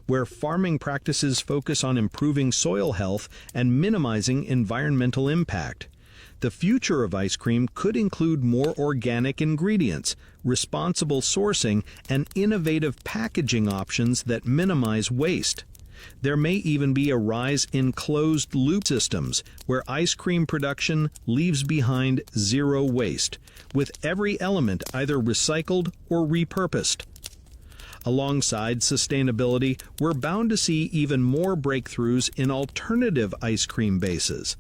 where farming practices focus on improving soil health and minimizing environmental impact. The future of ice cream could include more organic ingredients, responsible sourcing, and innovative packaging options that minimize waste. There may even be a rise in closed-loop systems, where ice cream production leaves behind zero waste, with every element either recycled or repurposed. Alongside sustainability, we're bound to see even more breakthroughs in alternative ice cream bases.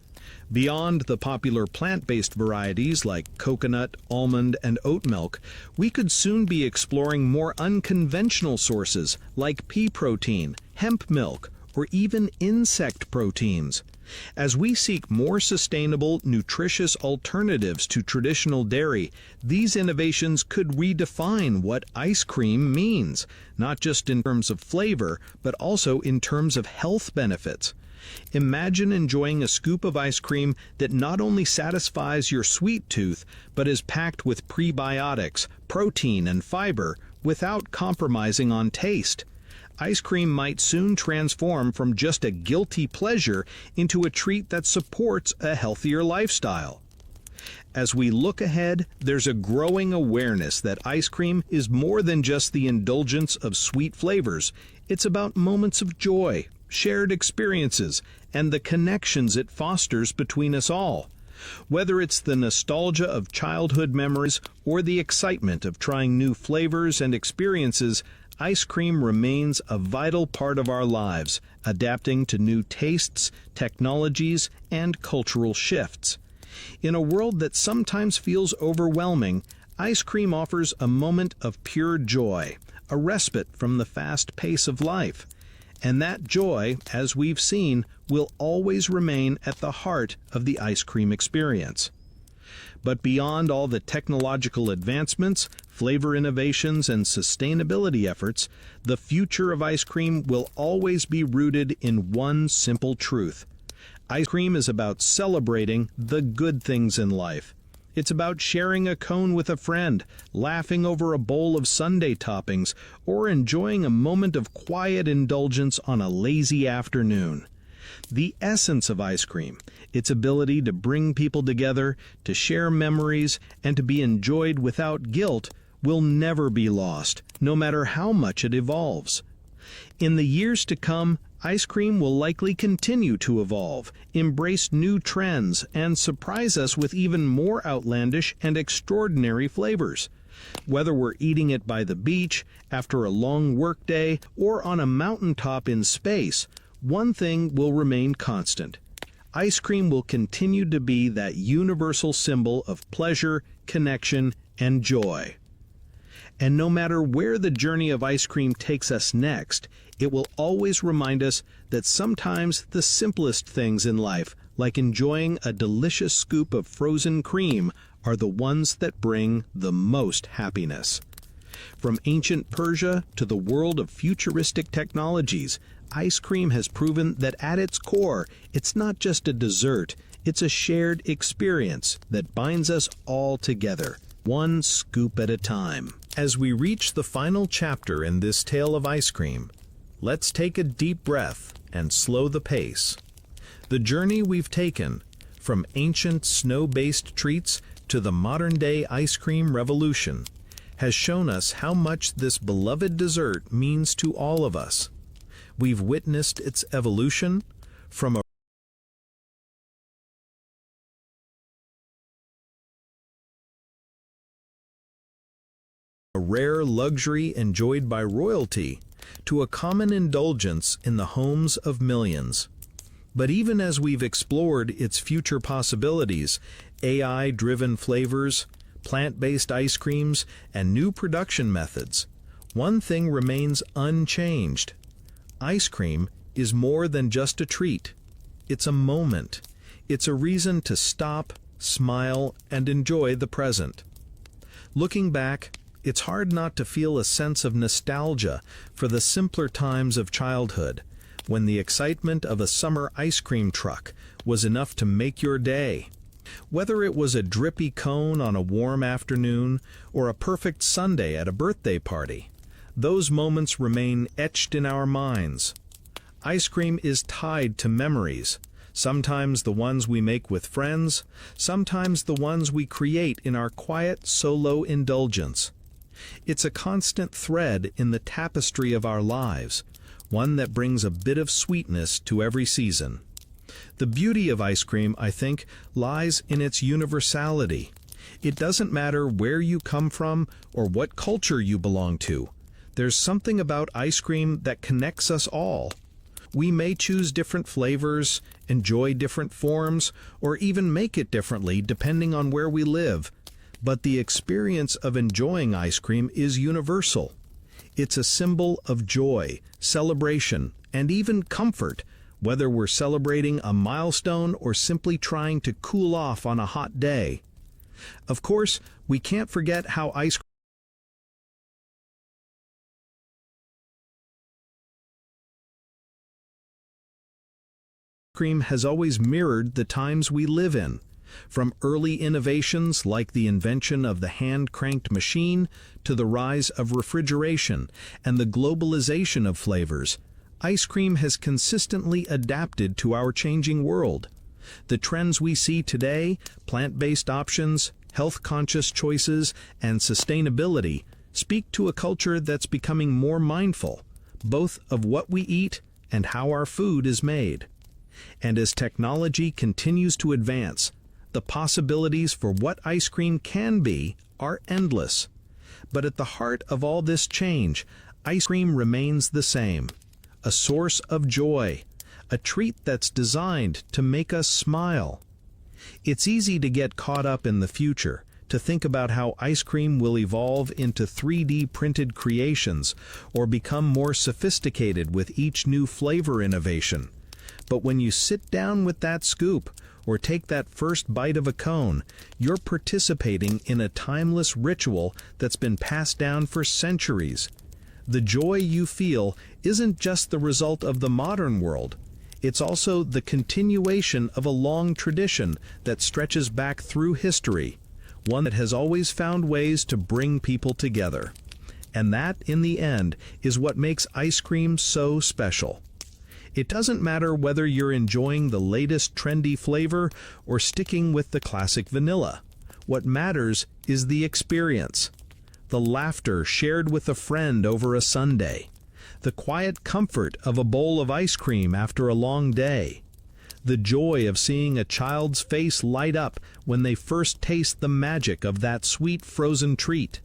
Beyond the popular plant-based varieties like coconut, almond, and oat milk, we could soon be exploring more unconventional sources like pea protein, hemp milk, or even insect proteins. As we seek more sustainable, nutritious alternatives to traditional dairy, these innovations could redefine what ice cream means, not just in terms of flavor, but also in terms of health benefits. Imagine enjoying a scoop of ice cream that not only satisfies your sweet tooth, but is packed with prebiotics, protein, and fiber without compromising on taste. Ice cream might soon transform from just a guilty pleasure into a treat that supports a healthier lifestyle. As we look ahead, there's a growing awareness that ice cream is more than just the indulgence of sweet flavors. It's about moments of joy, shared experiences, and the connections it fosters between us all. Whether it's the nostalgia of childhood memories or the excitement of trying new flavors and experiences, ice cream remains a vital part of our lives, adapting to new tastes, technologies, and cultural shifts. In a world that sometimes feels overwhelming, ice cream offers a moment of pure joy, a respite from the fast pace of life. And that joy, as we've seen, will always remain at the heart of the ice cream experience. But beyond all the technological advancements, flavor innovations, and sustainability efforts, the future of ice cream will always be rooted in one simple truth. Ice cream is about celebrating the good things in life. It's about sharing a cone with a friend, laughing over a bowl of sundae toppings, or enjoying a moment of quiet indulgence on a lazy afternoon. The essence of ice cream, its ability to bring people together, to share memories, and to be enjoyed without guilt, will never be lost, no matter how much it evolves. In the years to come, ice cream will likely continue to evolve, embrace new trends, and surprise us with even more outlandish and extraordinary flavors. Whether we're eating it by the beach, after a long workday, or on a mountaintop in space, one thing will remain constant. Ice cream will continue to be that universal symbol of pleasure, connection, and joy. And no matter where the journey of ice cream takes us next, it will always remind us that sometimes the simplest things in life, like enjoying a delicious scoop of frozen cream, are the ones that bring the most happiness. From ancient Persia to the world of futuristic technologies, ice cream has proven that at its core, it's not just a dessert, it's a shared experience that binds us all together, one scoop at a time. As we reach the final chapter in this tale of ice cream, let's take a deep breath and slow the pace. The journey we've taken, from ancient snow-based treats to the modern-day ice cream revolution, has shown us how much this beloved dessert means to all of us. We've witnessed its evolution from a rare luxury enjoyed by royalty to a common indulgence in the homes of millions. But even as we've explored its future possibilities, AI-driven flavors, plant-based ice creams, and new production methods, one thing remains unchanged. Ice cream is more than just a treat. It's a moment. It's a reason to stop, smile, and enjoy the present. Looking back, it's hard not to feel a sense of nostalgia for the simpler times of childhood, when the excitement of a summer ice cream truck was enough to make your day. Whether it was a drippy cone on a warm afternoon or a perfect sundae at a birthday party, those moments remain etched in our minds. Ice cream is tied to memories, sometimes the ones we make with friends, sometimes the ones we create in our quiet solo indulgence. It's a constant thread in the tapestry of our lives, one that brings a bit of sweetness to every season. The beauty of ice cream, I think, lies in its universality. It doesn't matter where you come from or what culture you belong to. There's something about ice cream that connects us all. We may choose different flavors, enjoy different forms, or even make it differently depending on where we live. But the experience of enjoying ice cream is universal. It's a symbol of joy, celebration, and even comfort, whether we're celebrating a milestone or simply trying to cool off on a hot day. Of course, we can't forget how ice cream has always mirrored the times we live in. From early innovations like the invention of the hand-cranked machine to the rise of refrigeration and the globalization of flavors, ice cream has consistently adapted to our changing world. The trends we see today, plant-based options, health-conscious choices, and sustainability, speak to a culture that's becoming more mindful, both of what we eat and how our food is made. And as technology continues to advance, the possibilities for what ice cream can be are endless. But at the heart of all this change, ice cream remains the same. A source of joy, a treat that's designed to make us smile. It's easy to get caught up in the future, to think about how ice cream will evolve into 3D printed creations or become more sophisticated with each new flavor innovation. But when you sit down with that scoop or take that first bite of a cone, you're participating in a timeless ritual that's been passed down for centuries. The joy you feel isn't just the result of the modern world. It's also the continuation of a long tradition that stretches back through history, one that has always found ways to bring people together. And that, in the end, is what makes ice cream so special. It doesn't matter whether you're enjoying the latest trendy flavor or sticking with the classic vanilla. What matters is the experience. The laughter shared with a friend over a sundae. The quiet comfort of a bowl of ice cream after a long day. The joy of seeing a child's face light up when they first taste the magic of that sweet frozen treat.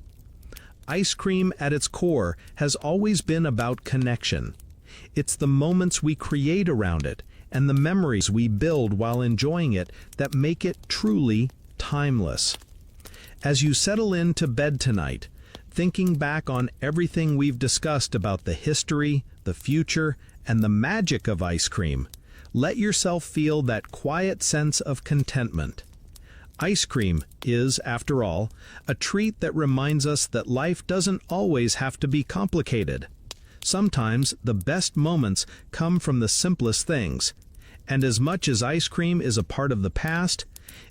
Ice cream at its core has always been about connection. It's the moments we create around it and the memories we build while enjoying it that make it truly timeless. As you settle into bed tonight, thinking back on everything we've discussed about the history, the future, and the magic of ice cream, let yourself feel that quiet sense of contentment. Ice cream is, after all, a treat that reminds us that life doesn't always have to be complicated. Sometimes the best moments come from the simplest things, and as much as ice cream is a part of the past,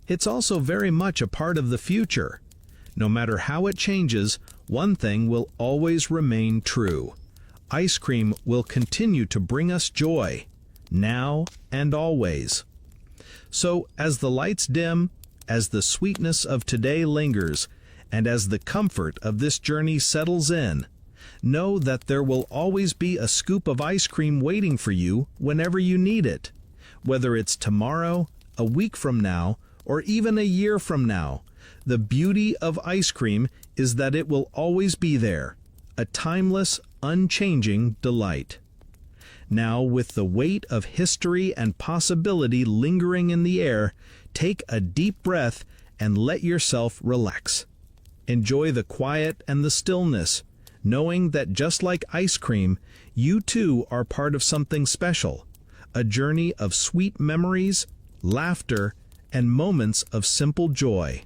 it's also very much a part of the future. No matter how it changes, one thing will always remain true. Ice cream will continue to bring us joy, now and always. So, as the lights dim, as the sweetness of today lingers, and as the comfort of this journey settles in, know that there will always be a scoop of ice cream waiting for you whenever you need it. Whether it's tomorrow, a week from now, or even a year from now, the beauty of ice cream is that it will always be there, a timeless, unchanging delight. Now, with the weight of history and possibility lingering in the air, take a deep breath and let yourself relax. Enjoy the quiet and the stillness, knowing that just like ice cream, you too are part of something special, a journey of sweet memories, laughter, and moments of simple joy.